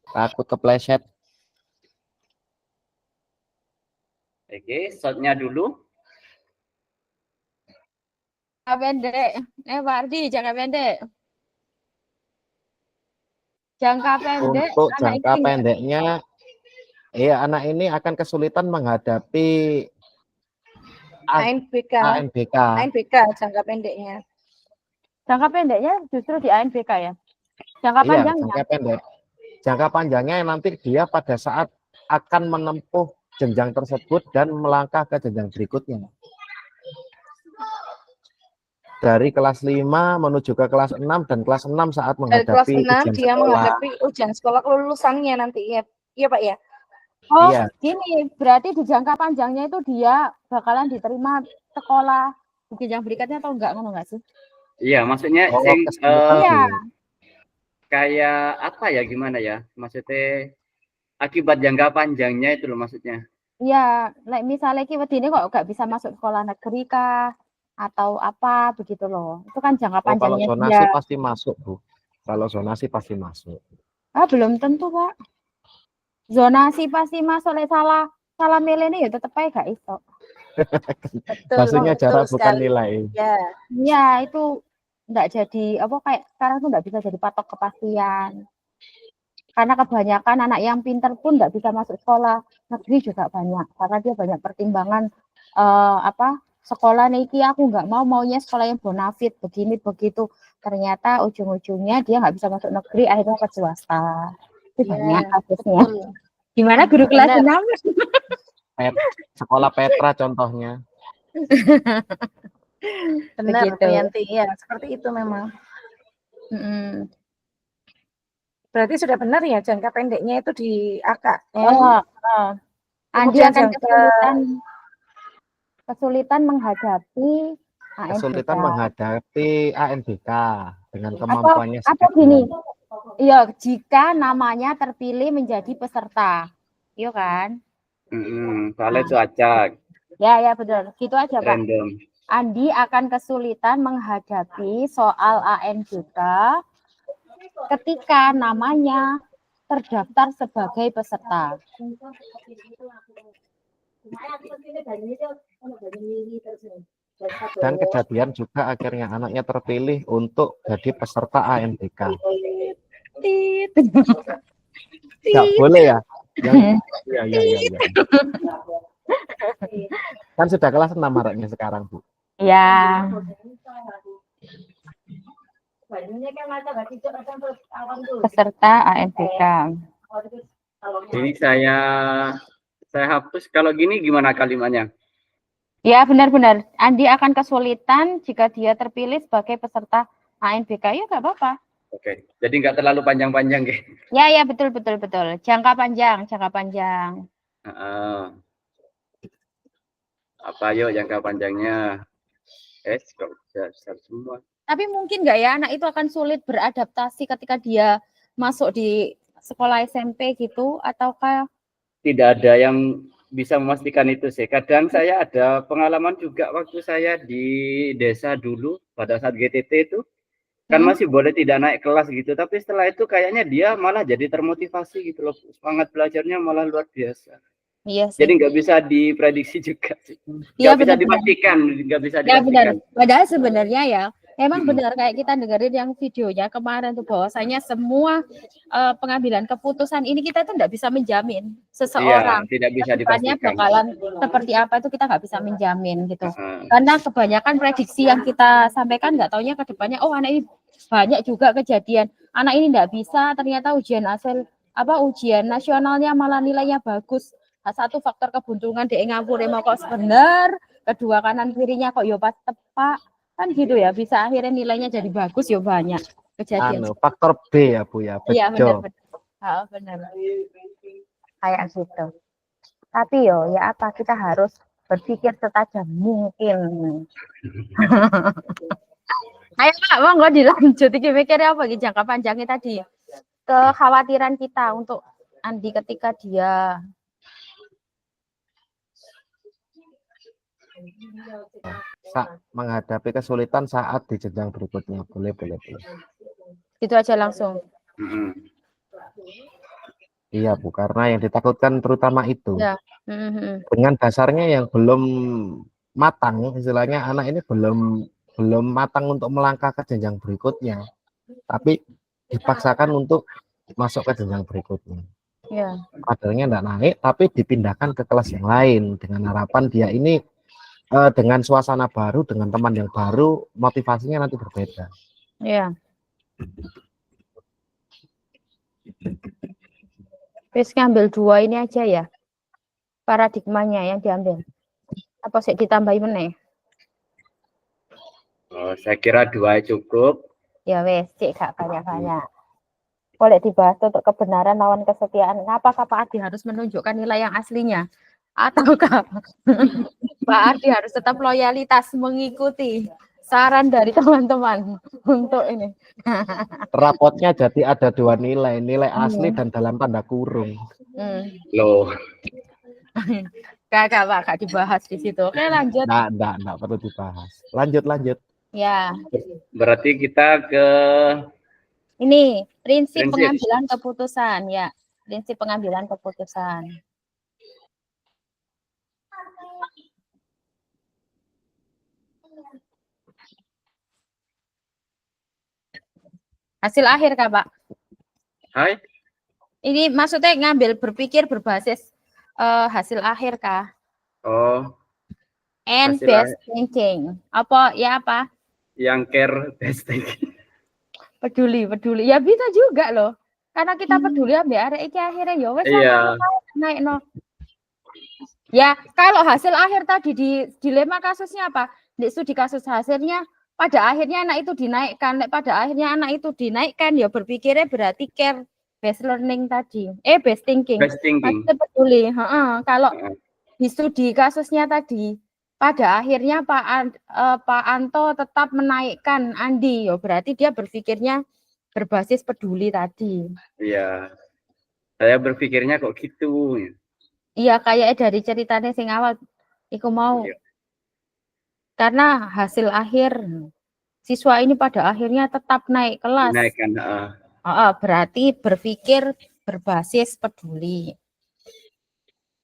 Takut kepleset. Oke, shortnya dulu. Jangka pendek. Pak Ardi, jangka pendek. Jangka pendek. Untuk anak jangka ini pendeknya, anak ini akan kesulitan menghadapi ANBK. ANBK. ANBK jangka pendeknya. Jangka pendeknya justru di ANBK ya. Jangka Iya, panjangnya. jangka pendek. Jangka panjangnya nanti dia pada saat akan menempuh jenjang tersebut dan melangkah ke jenjang berikutnya. Dari kelas 5 menuju ke kelas 6 dan kelas 6 saat Dari kelas menghadapi 6 ujian dia sekolah. menghadapi ujian sekolah kelulusannya nanti ya. Iya Pak ya. Oh, Iya. gini, berarti di jangka panjangnya itu dia bakalan diterima sekolah di jenjang berikutnya atau enggak, ngono enggak sih? Iya, maksudnya Oh, sing, kesulitan Iya. dia. kayak apa ya, gimana ya? Maksudnya akibat jangka panjangnya itu loh maksudnya. Iya, misalnya ki wedine kok nggak bisa masuk sekolah negeri kah atau apa begitu loh. Itu kan jangka Oh, kalau panjangnya zonasi dia. pasti masuk, Bu. Kalau zonasi pasti masuk. Ah, belum tentu, Pak. Zonasi pasti masuk lek salah milih ya tetep ae gak iso. Betul. Maksudnya betul jarak bukan sekali. nilai. Ya. Iya, itu enggak jadi apa kayak sekarang tuh enggak bisa jadi patok kepastian. Karena kebanyakan anak yang pintar pun enggak bisa masuk sekolah negeri juga banyak. Karena dia banyak pertimbangan sekolah niki aku enggak maunya sekolah yang bonafit begini begitu. Ternyata ujung-ujungnya dia enggak bisa masuk negeri akhirnya ke swasta. Itu banyak kasusnya. Betul. Gimana guru kelas Benar. 6? Sekolah Petra contohnya. Benar, Begitu. Yanti. Ya, seperti itu memang. Berarti sudah benar ya jangka pendeknya itu di AKM. Andi Kemudian akan jangka kesulitan menghadapi Kesulitan ANBK. menghadapi ANBK dengan kemampuannya Atau seperti gini, ini. iya jika namanya terpilih menjadi peserta, iya kan? Soalnya itu acak, Ya betul, gitu aja Pak. random. Andi akan kesulitan menghadapi soal ANBK ketika namanya terdaftar sebagai peserta. Dan kejadian juga akhirnya anaknya terpilih untuk jadi peserta ANBK. Nggak boleh ya? Ya. Kan sudah kelas 6 maraknya sekarang, Bu. Ya. Peserta ANBK. Jadi saya hapus. Kalau gini gimana kalimatnya? Ya benar-benar. Andi akan kesulitan jika dia terpilih sebagai peserta ANBK. Ya nggak apa-apa. Oke. Jadi nggak terlalu panjang-panjang, gitu. Ya betul. Jangka panjang. Apa yuk jangka panjangnya? Kok bisa semua. Tapi mungkin nggak ya anak itu akan sulit beradaptasi ketika dia masuk di sekolah SMP gitu, ataukah? Tidak ada yang bisa memastikan itu sih. Kadang saya ada pengalaman juga waktu saya di desa dulu pada saat GTT itu kan masih boleh tidak naik kelas gitu, tapi setelah itu kayaknya dia malah jadi termotivasi gitu loh, semangat belajarnya malah luar biasa. Iya sih. Jadi nggak bisa diprediksi juga sih. Iya, Nggak bisa dipastikan, nggak bisa Ya benar. dipastikan. Padahal sebenarnya ya emang benar kayak kita dengerin yang videonya kemarin tuh bahwasanya semua pengambilan keputusan ini kita tuh nggak bisa menjamin seseorang. Iya, tidak bisa Depannya dipastikan. bakalan seperti apa itu kita nggak bisa menjamin gitu. Karena kebanyakan prediksi yang kita sampaikan nggak taunya ke depannya, oh anak ini banyak juga kejadian. Anak ini nggak bisa, ternyata ujian hasil ujian nasionalnya malah nilainya bagus. Satu faktor keberuntungan dia ngapure mau kok bener, kedua kanan kirinya kok yo pas tepak. Kan gitu ya, bisa akhirnya nilainya jadi bagus yo banyak kejadian. Faktor B ya Bu ya, Iya bejo. benar. Benar. Kayak gitu. Tapi yo ya apa, kita harus berpikir setajam mungkin. Ayo Kak, monggo dilanjut. Iki mikirnya apa iki jangka panjangnya tadi? Kekhawatiran kita untuk Andi ketika dia menghadapi kesulitan saat di jenjang berikutnya. Boleh. itu aja langsung. Iya Bu, karena yang ditakutkan terutama itu. Ya. Dengan dasarnya yang belum matang, istilahnya anak ini belum matang untuk melangkah ke jenjang berikutnya, tapi dipaksakan untuk masuk ke jenjang berikutnya. Ya. Kadernya enggak naik, tapi dipindahkan ke kelas yang lain dengan harapan dia ini dengan suasana baru, dengan teman yang baru, motivasinya nanti berbeda. Ya. Terus ngambil 2 ini aja ya, paradigmanya yang diambil. Apa sih ditambahin meneh? Oh, saya kira 2 cukup. Ya wes, cek gak banyak-banyak. Boleh dibahas untuk kebenaran lawan kesetiaan. Apakah Pak Adi harus menunjukkan nilai yang aslinya? Ataukah Pak Adi harus tetap loyalitas mengikuti saran dari teman-teman untuk ini? Rapotnya jadi ada 2 nilai asli dan dalam tanda kurung. Loh. Kakak Pak, gak dibahas di situ. Oke, lanjut. Nggak perlu dibahas. Lanjut. Ya. Berarti kita ke Ini prinsip pengambilan keputusan ya. Prinsip pengambilan keputusan. Hasil akhir Kak, Pak. Hai. Ini maksudnya ngambil berpikir berbasis hasil akhir Kak. Oh. And best thinking. Apa? Yang care best thinking. Peduli. Ya bisa juga loh. Karena kita peduli ambil arek iki akhirnya ya wes naik no. Ya, kalau hasil akhir tadi di dilema kasusnya apa? Di studi kasus hasilnya pada akhirnya anak itu dinaikkan, pada akhirnya anak itu dinaikkan ya berpikirnya berarti care based learning tadi. Best thinking. Maksudnya peduli. Kalau di studi kasusnya tadi pada akhirnya Pak Anto tetap menaikkan Andi, ya berarti dia berpikirnya berbasis peduli tadi. Iya. Saya berpikirnya kok gitu. Iya, kayak dari ceritanya sing awal iku mau. Iya. Karena hasil akhir siswa ini pada akhirnya tetap naik kelas. Naikkan, berarti berpikir berbasis peduli.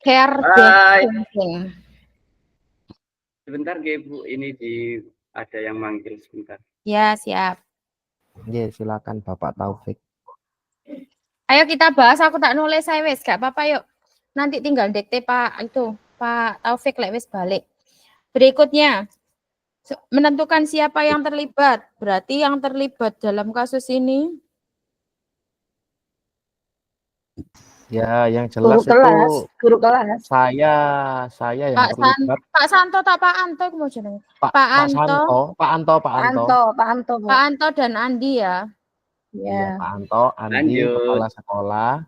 Care based thinking. Sebentar, Bu, ini ada yang manggil sebentar. Ya, siap. Ya, silakan Bapak Taufik. Ayo kita bahas, aku tak nulis saya wes, gak apa-apa yuk. Nanti tinggal dikte Pak Taufik lek wes balik. Berikutnya, menentukan siapa yang terlibat. Berarti yang terlibat dalam kasus ini ya yang jelas guru kelas. Saya yang terlibat. Pak Santo tak Pak Anto mau jeneng. Pak Anto dan Andi ya. Ya. Pak Anto, Andi, kepala sekolah.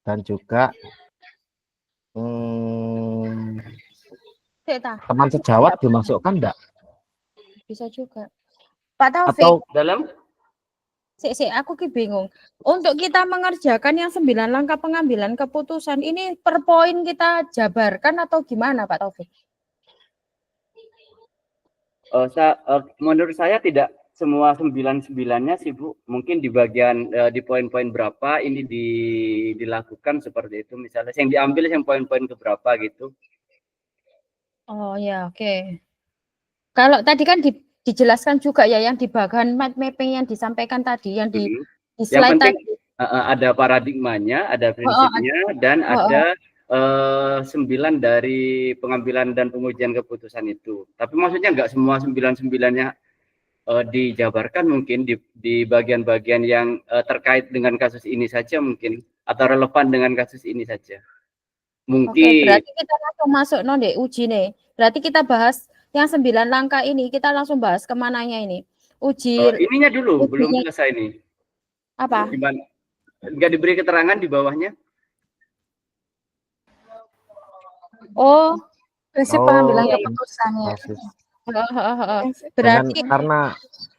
Dan juga teman sejawat dimasukkan enggak? Bisa juga. Pak Taufik. Atau dalam? Aku bingung. Untuk kita mengerjakan yang 9 langkah pengambilan keputusan ini per poin kita jabarkan atau gimana Pak Taufik? Menurut saya tidak semua 9-9-nya sih Bu. Mungkin di bagian di poin-poin berapa ini dilakukan seperti itu. Misalnya yang diambil yang poin-poin ke berapa gitu. Oh ya, oke. Kalau tadi kan dijelaskan juga ya yang di bagian mind mapping yang disampaikan tadi, yang di slide tadi. Ada paradigmanya, ada prinsipnya, dan ada 9 dari pengambilan dan pengujian keputusan itu. Tapi maksudnya enggak semua 9-9-nya dijabarkan mungkin di bagian-bagian yang terkait dengan kasus ini saja mungkin, atau relevan dengan kasus ini saja. Oke, Mungkin berarti kita langsung masuk dek uji nih. Berarti kita bahas yang 9 langkah ini, kita langsung bahas kemananya ini. Uji ininya dulu belum ujinya selesai nih. apa? Gimana? Nggak diberi keterangan di bawahnya? Oh, Prinsip pengambilan Oh, keputusannya. proses. berarti Dengan karena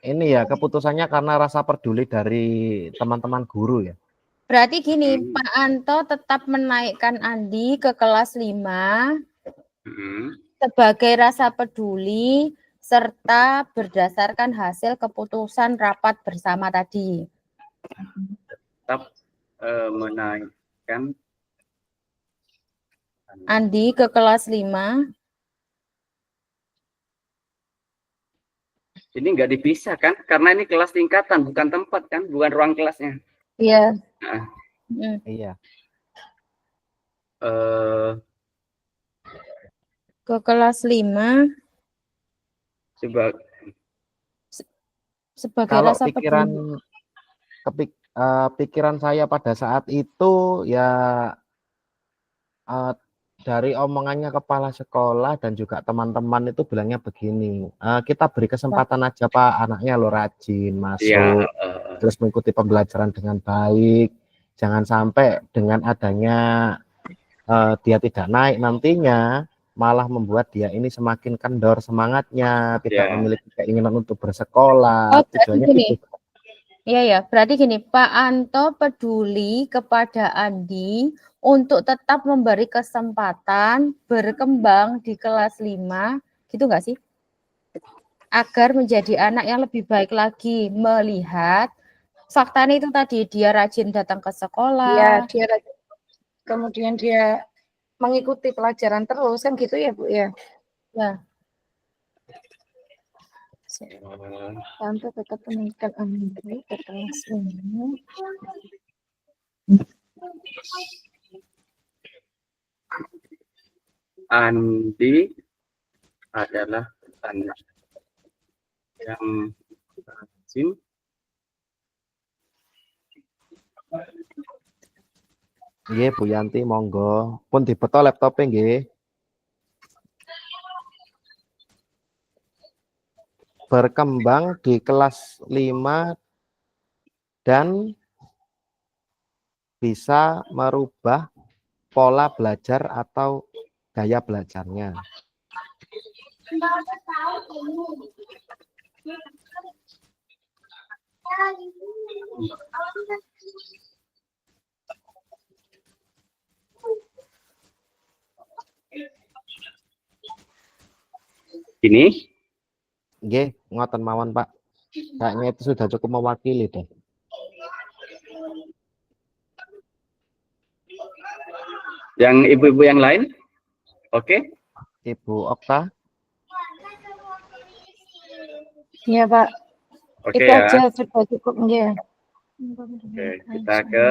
ini ya keputusannya karena rasa peduli dari teman-teman guru ya. berarti gini, Pak Anto tetap menaikkan Andi ke kelas 5 sebagai rasa peduli serta berdasarkan hasil keputusan rapat bersama tadi. Tetap menaikkan Andi ke kelas 5. Ini nggak dipisah kan? Karena ini kelas tingkatan, bukan tempat kan? Bukan ruang kelasnya. Iya. Nah, Iya. Ke kelas 5 sebagai Kalau rasa pikiran peduli. pikiran saya pada saat itu ya dari omongannya kepala sekolah dan juga teman-teman itu bilangnya begini, kita beri kesempatan aja Pak, anaknya lo rajin masuk, terus mengikuti pembelajaran dengan baik, jangan sampai dengan adanya dia tidak naik nantinya malah membuat dia ini semakin kendor semangatnya, tidak memiliki keinginan untuk bersekolah. Tujuannya gini. itu. Iya ya, berarti gini, Pak Anto peduli kepada Andi untuk tetap memberi kesempatan berkembang di kelas 5, gitu nggak sih? Agar menjadi anak yang lebih baik lagi, melihat faktanya itu tadi, dia rajin datang ke sekolah. Iya, kemudian dia mengikuti pelajaran terus, kan gitu ya Bu ya? Ya. Tante tetap menaikkan Andi ke kelas 5. Andi adalah anak yang rajin Nggih Bu Yanti monggo pun dibeto laptopnya nggih. Berkembang di kelas 5 dan bisa merubah pola belajar atau gaya belajarnya. Ini? Nggih, ngoten mawon Pak. Kayaknya itu sudah cukup mewakili deh. Yang ibu-ibu yang lain? Oke. Ibu Okta? Iya Pak. Oke Itu ya. aja sudah cukup ya. Oke, kita ke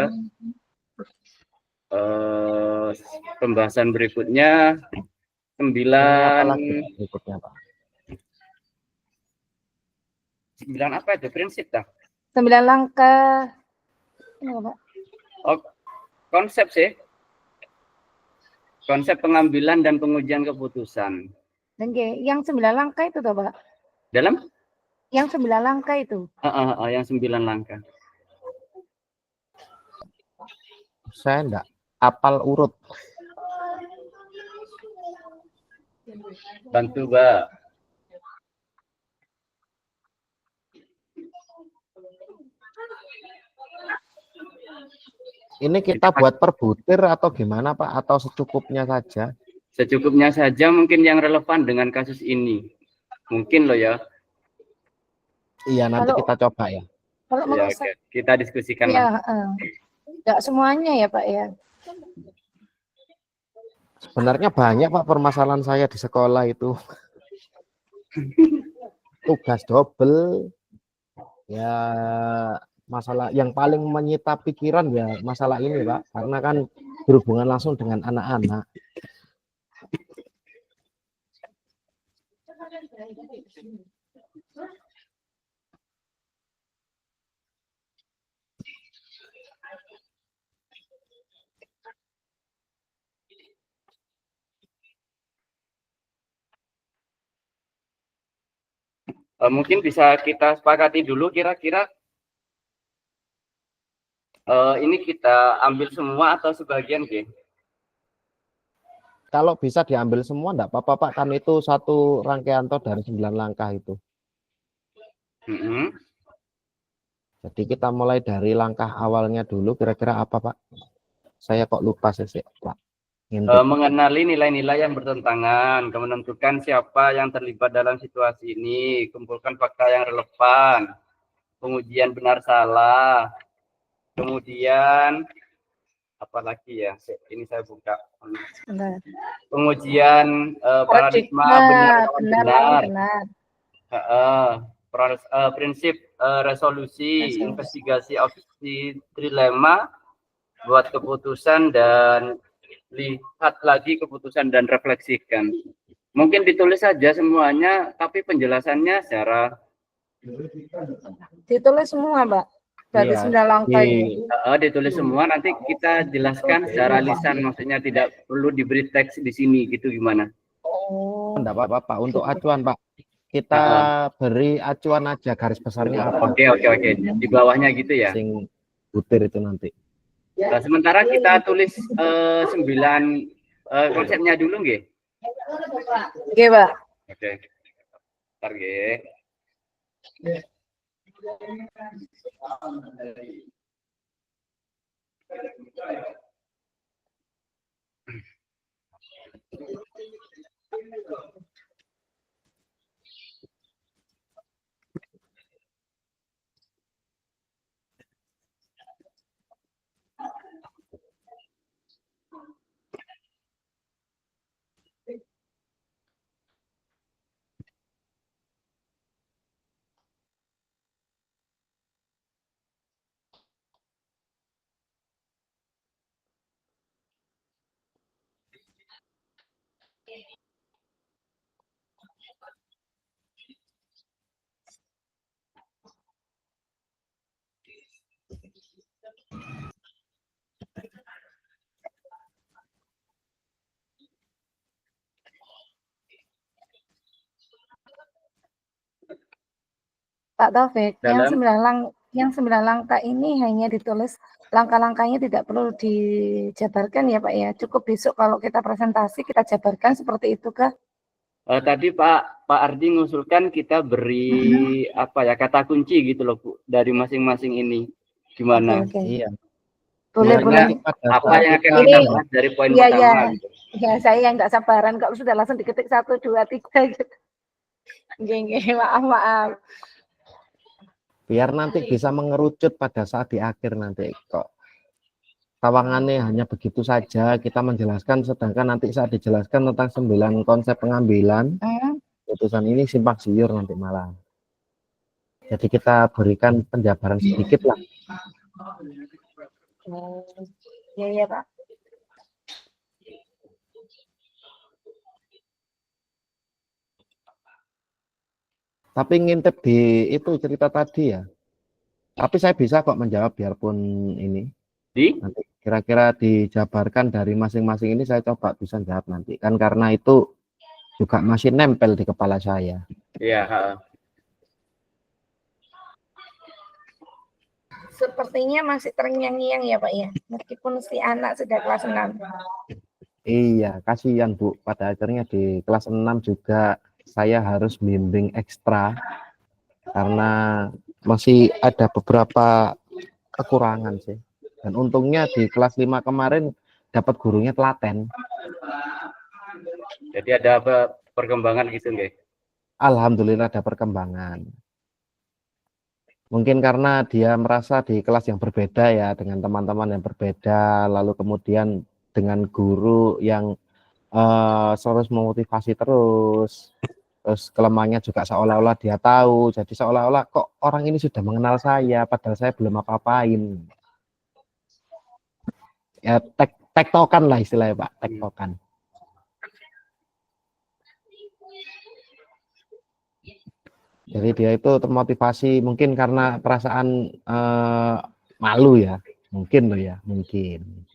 pembahasan berikutnya. 9 berikutnya Pak. 9 apa itu? Prinsip tak? 9 langkah. Ya, Pak. Oh, konsep sih. Konsep pengambilan dan pengujian keputusan. Dan yang 9 langkah itu toh Pak? Dalam? Yang 9 langkah itu. Yang 9 langkah. Saya enggak apal urut. Bantu, Mbak. Ini kita buat per butir atau gimana Pak? Atau secukupnya saja? Secukupnya saja mungkin yang relevan dengan kasus ini. Mungkin loh ya. Iya, nanti kita coba ya. Kalau Ya, menurut saya, kita diskusikan ya, lah. enggak semuanya ya Pak ya. Sebenarnya banyak Pak permasalahan saya di sekolah itu. Tugas double. Ya masalah yang paling menyita pikiran ya masalah ini Pak. Karena kan berhubungan langsung dengan anak-anak. Mungkin bisa kita sepakati dulu kira-kira ini kita ambil semua atau sebagian, Ge? Kalau bisa diambil semua enggak apa-apa Pak, kan itu satu rangkaian toh dari 9 langkah itu. Jadi kita mulai dari langkah awalnya dulu, kira-kira apa Pak? Saya kok lupa sih Pak. Mengenali nilai-nilai yang bertentangan, menentukan siapa yang terlibat dalam situasi ini, kumpulkan fakta yang relevan, pengujian benar salah, kemudian apalagi ya, ini saya buka. Pengujian paradigma benar. Prinsip resolusi, investigasi opsi trilema, buat keputusan dan lihat lagi keputusan dan refleksikan. Mungkin ditulis saja semuanya, tapi penjelasannya secara ditulis semua, Mbak. Dari 9 langkah ini. Ditulis semua, nanti kita jelaskan secara lisan, maksudnya tidak perlu diberi teks di sini, gitu gimana? Enggak apa-apa Pak, untuk acuan Pak. Kita beri acuan aja, garis besarnya apa. Oke. Di bawahnya gitu ya. Sing butir itu nanti. Nah, sementara kita tulis 9 konsepnya dulu, nggih. Oke, Pak. Oke. Bentar, nggih. Pak Taufik, yang 9 langkah ini hanya ditulis langkah-langkahnya, tidak perlu dijabarkan ya Pak ya. Cukup besok kalau kita presentasi kita jabarkan seperti itu kah? Tadi Pak Ardi ngusulkan kita beri apa ya, kata kunci gitu loh Bu, dari masing-masing ini. Gimana? Oke. Iya. Boleh. Apa yang akan kita bahas dari poin pertama? Gitu. Ya, saya yang nggak sabaran kok sudah langsung diketik 1, 2, 3 gitu. Maaf. Biar nanti bisa mengerucut pada saat di akhir nanti kok. Tawangannya hanya begitu saja kita menjelaskan, sedangkan nanti saat dijelaskan tentang 9 konsep pengambilan putusan ini simpang siur nanti malah. Jadi kita berikan penjabaran sedikit lah. Iya Pak. Tapi ngintip di itu cerita tadi ya. Tapi saya bisa kok menjawab biarpun ini. Nanti kira-kira dijabarkan dari masing-masing ini saya coba bisa jawab nanti. Kan karena itu juga masih nempel di kepala saya. Iya. Sepertinya masih terngiang-ngiang ya Pak ya, meskipun si anak sudah kelas 6. Iya, kasihan Bu. Pada akhirnya di kelas 6 juga saya harus bimbing ekstra karena masih ada beberapa kekurangan sih. Dan untungnya di kelas 5 kemarin dapat gurunya telaten. Jadi ada perkembangan gitu nggih? Alhamdulillah ada perkembangan. Mungkin karena dia merasa di kelas yang berbeda ya, dengan teman-teman yang berbeda, lalu kemudian dengan guru yang terus memotivasi terus kelemahannya juga seolah-olah dia tahu, jadi seolah-olah kok orang ini sudah mengenal saya, padahal saya belum apa-apain. Ya tektokan lah istilahnya Pak, tektokan. Jadi dia itu termotivasi mungkin karena perasaan malu ya, mungkin loh ya, mungkin.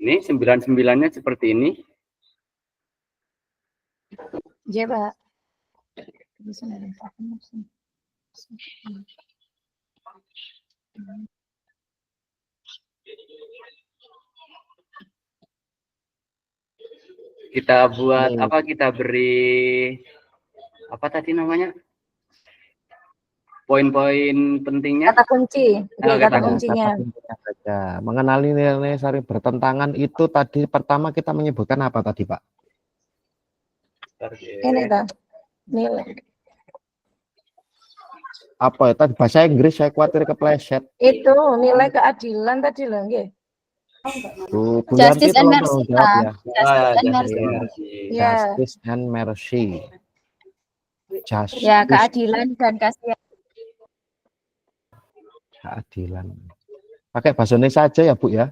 Ini 99-nya seperti ini. Iya, Pak. Kita buat apa? Kita beri apa tadi namanya? Poin-poin pentingnya. Kata kunci, betul, kata kata kuncinya. Saja. Mengenali nilai-nilai saling bertentangan itu tadi pertama kita menyebutkan apa tadi, Pak? Ini tuh nilai. Apa ya tadi bahasa Inggris saya khawatir kepleset. Itu nilai keadilan tadi loh, nggih. Bu Justice Yanti and tolong mercy, jawab ya. Justice and mercy. Ya, Justice and mercy. Justice, Ya, keadilan dan kasihan. keadilan. Pakai bahasa Indonesia saja ya, Bu ya.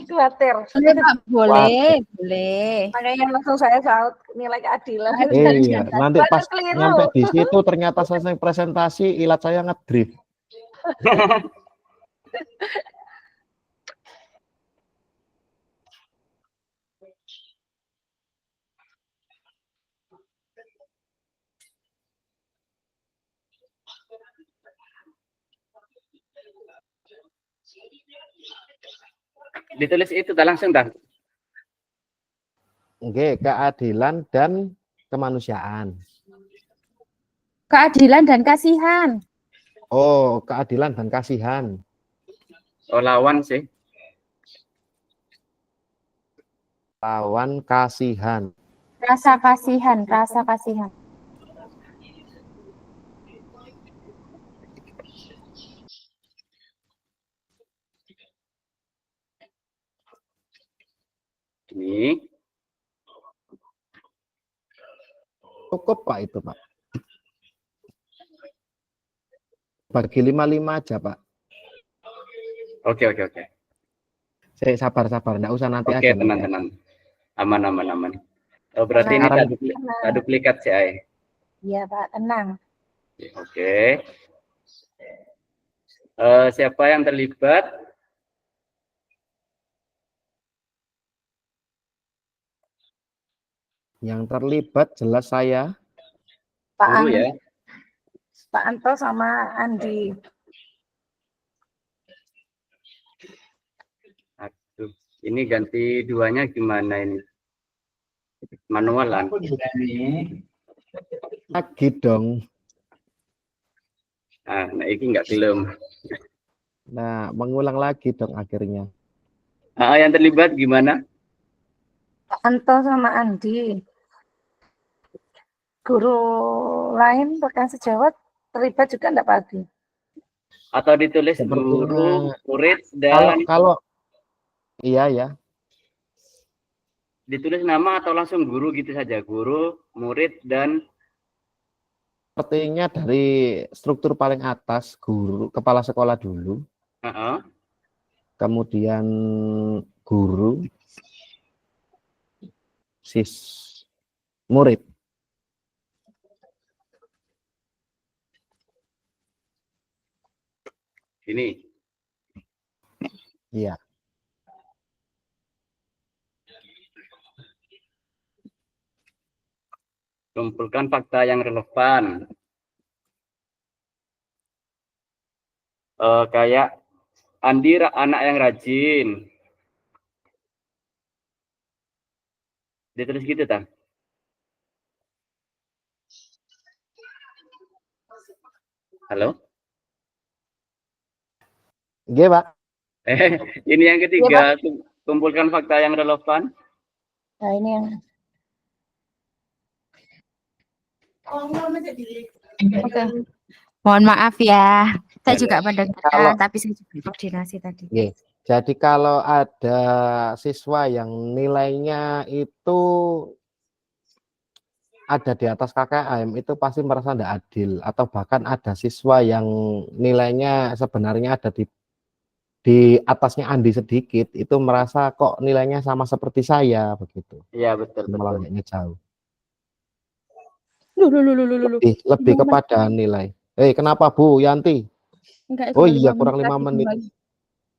khawatir. Boleh, Pak, boleh. Makanya langsung saya saut nilai keadilan. Iya, nanti pas Keliru. nyampe di situ ternyata selesai presentasi ilat saya ngedrift. Ditulis itu dah langsung dah. Oke, keadilan dan kemanusiaan. Keadilan dan kasihan. Oh, keadilan dan kasihan. Oh, lawan sih. Lawan kasihan. Rasa kasihan, rasa kasihan. Ini Cukup Pak itu Pak. Bagi 55 aja Pak. oke. Saya sabar-sabar, enggak usah nanti Oke, aja. tenang. Aman. Oh, berarti ini Tenang. tak duplikat sih, Ai. Iya, Pak, tenang. Oke. Siapa yang terlibat? Yang terlibat jelas saya. Pak Guru Andi, ya. Pak Anto sama Andi. Aduh, ini ganti duanya gimana ini? Manualan. Lagi dong. Nah, ini nggak belum. Nah, mengulang lagi dong akhirnya. Yang terlibat gimana? Pak Anto sama Andi. Guru lain rekan sejawat terlibat juga enggak Pak Adi? Atau ditulis Sepertinya guru, murid, dan kalau iya ya. ditulis nama atau langsung guru gitu saja? Guru, murid, dan Sepertinya dari struktur paling atas guru, kepala sekolah dulu. Kemudian guru, murid. ini. Iya. Kumpulkan fakta yang relevan. Kayak Andi anak yang rajin. Ditulis gitu, Tan. Halo? Iya, Pak. Ini yang ketiga, kumpulkan fakta yang relevan. Nah, ini yang Oke. Mohon maaf ya. Saya juga mendengarkan, tapi saya juga koordinasi tadi. Iya. Jadi kalau ada siswa yang nilainya itu ada di atas KKM, itu pasti merasa tidak adil. Atau bahkan ada siswa yang nilainya sebenarnya ada di atasnya Andi sedikit, itu merasa kok nilainya sama seperti saya begitu. Iya, betul. Melonjaknya jauh. Lu. Lebih kepada nilai. Kenapa Bu Yanti? Enggak, Oh iya, kurang 5 menit.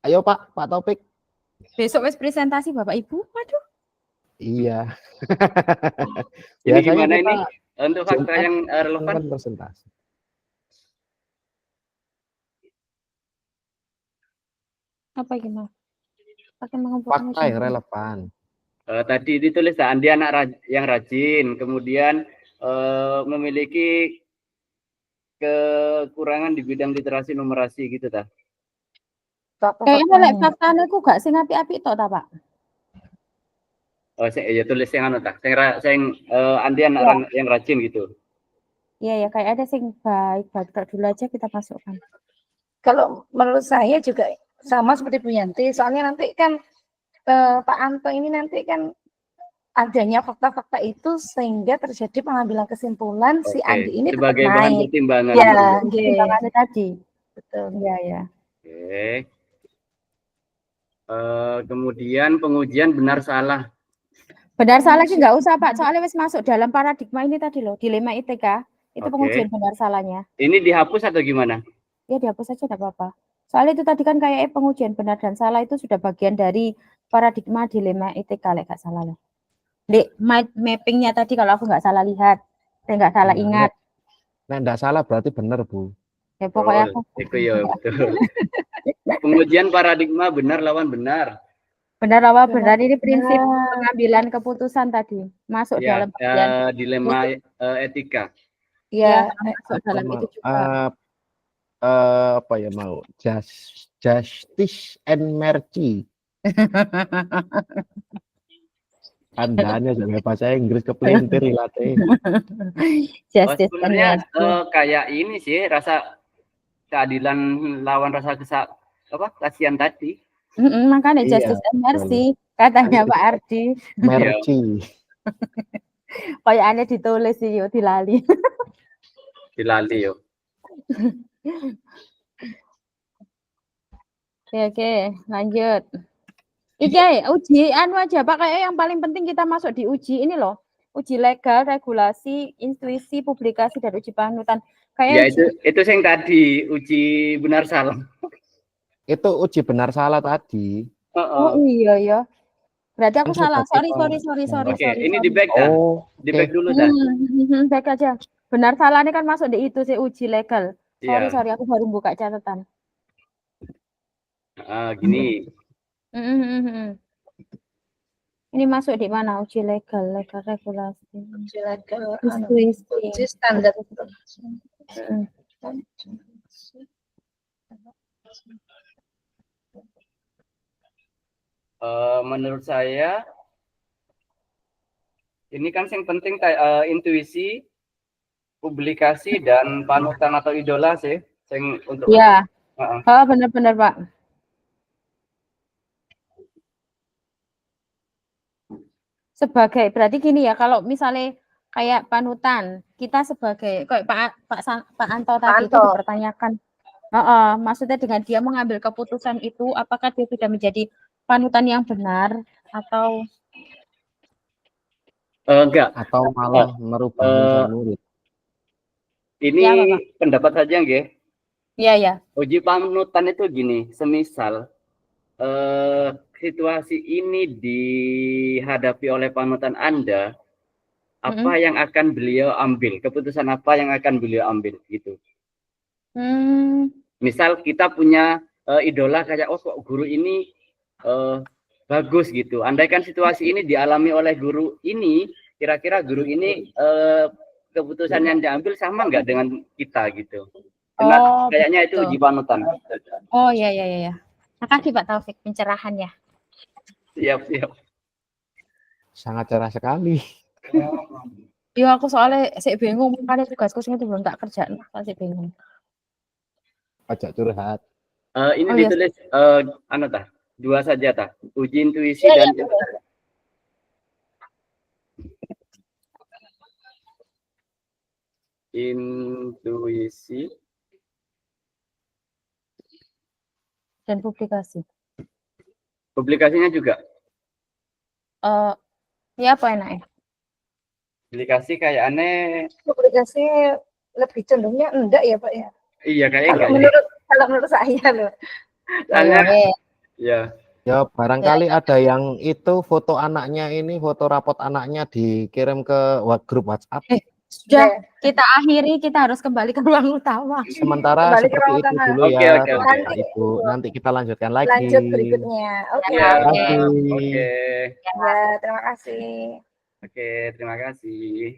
Ayo Pak Taufik. Besok wes presentasi Bapak Ibu. Waduh. Iya. Ini Biasanya gimana kita ini untuk fakta Jumat yang relevan? kan presentasi. Apa gimana? Pakai mengumpulkan Fakta yang relevan. Tadi ditulis dia anak yang rajin, kemudian memiliki kekurangan di bidang literasi numerasi gitu ta. Kayaknya lek faktane ku gak sing apik-apik to ta, Pak? Oh, ya tulis yang anu ta. Sing Andi anak yang rajin gitu. Iya ya, kayak ada sing baik-baik dulu aja kita masukkan. Kalau menurut saya juga sama seperti Bu Yanti, soalnya nanti kan Pak Anto ini nanti kan adanya fakta-fakta itu sehingga terjadi pengambilan kesimpulan si Andi ini tetap sebagai bahan naik. pertimbangan. Ya, Pertimbangannya tadi. betul. Iya ya. Oke. Kemudian pengujian benar salah. Benar salah sih nggak usah Pak, soalnya wis masuk dalam paradigma ini tadi loh, dilema ITK. Itu pengujian benar salahnya. Ini dihapus atau gimana? Ya dihapus saja tidak apa-apa. Soalnya itu tadi kan kayak pengujian benar dan salah itu sudah bagian dari paradigma dilema ITK, lek nggak salah loh. Di mappingnya tadi kalau aku nggak salah lihat, saya nggak salah ingat. Nah, nggak salah berarti benar, Bu. Ya pokoknya aku. Itu ya betul. Pengujian paradigma benar lawan benar. Benar apa benar ini prinsip pengambilan keputusan tadi masuk dalam bagian dilema etika. Ya, masuk dalam itu juga. Apa ya mau justice and mercy. Andanya jangan bahasa Inggris kepelintir latih. Justice sebenarnya kayak ini sih rasa keadilan lawan rasa kasihan tadi. Makanya justice and mercy katanya Pak Ardi. Mercy. Kayak aneh ditulis sih yo dilali. Dilali yo. Oke, lanjut. Iki uji anu aja Pak, kayak yang paling penting kita masuk di uji ini loh. Uji legal, regulasi, intuisi, publikasi dan uji panutan. Kayak ya itu yang tadi uji benar salah. Itu uji benar salah tadi. Oh iya ya. Berarti aku salah. Sorry. Oke, ini di back dah. Di back dulu dah. Back aja. Benar salah ini kan masuk di itu sih uji legal. Sorry, aku baru buka catatan. Gini. Ini masuk di mana uji legal regulasi. Uji legal, uji standar. Menurut saya ini kan yang penting intuisi, publikasi dan panutan atau idola sih yang untuk ya. Benar-benar Pak. Sebagai berarti gini ya, kalau misalnya kayak panutan, kita sebagai kayak Pak Anto tadi itu dipertanyakan. Maksudnya dengan dia mengambil keputusan itu, apakah dia sudah menjadi panutan yang benar atau enggak? Atau malah merubah murid. Ini ya, pendapat saja nggih. Iya. Uji panutan itu gini, semisal situasi ini dihadapi oleh panutan Anda, apa yang akan beliau ambil? Keputusan apa yang akan beliau ambil gitu? Misal kita punya idola kayak kok guru ini bagus gitu. Andaikan situasi ini dialami oleh guru ini, kira-kira guru ini keputusan yang diambil sama nggak dengan kita gitu? Kayaknya itu uji panutan. Oh iya. Makasih Pak Taufik pencerahannya. Siap. Sangat cerah sekali. Iya, aku soalnya bingung, makanya tugasku itu belum tak kerjain, masih bingung. Ajak curhat. Ini ditulis dua saja tah. Uji intuisi dan intuisi dan publikasi. Publikasinya juga. Ya apa enaknya? Publikasi kayak aneh. Publikasi lebih cenderungnya enggak ya Pak ya? Iya kayaknya kalau menurut saya loh. Soalnya, ya Ya, barangkali ada yang itu foto anaknya ini, foto rapot anaknya dikirim ke grup WhatsApp. Sudah, kita akhiri, kita harus kembali ke ruang utama. Sementara Kembali ke seperti ruang itu utama. dulu Oke, ya, oke, oke. Bapak Ibu. Nanti kita lanjutkan lagi. Lanjut berikutnya. Oke. Ya, Terima kasih. oke. Ya, terima kasih. Oke, terima kasih.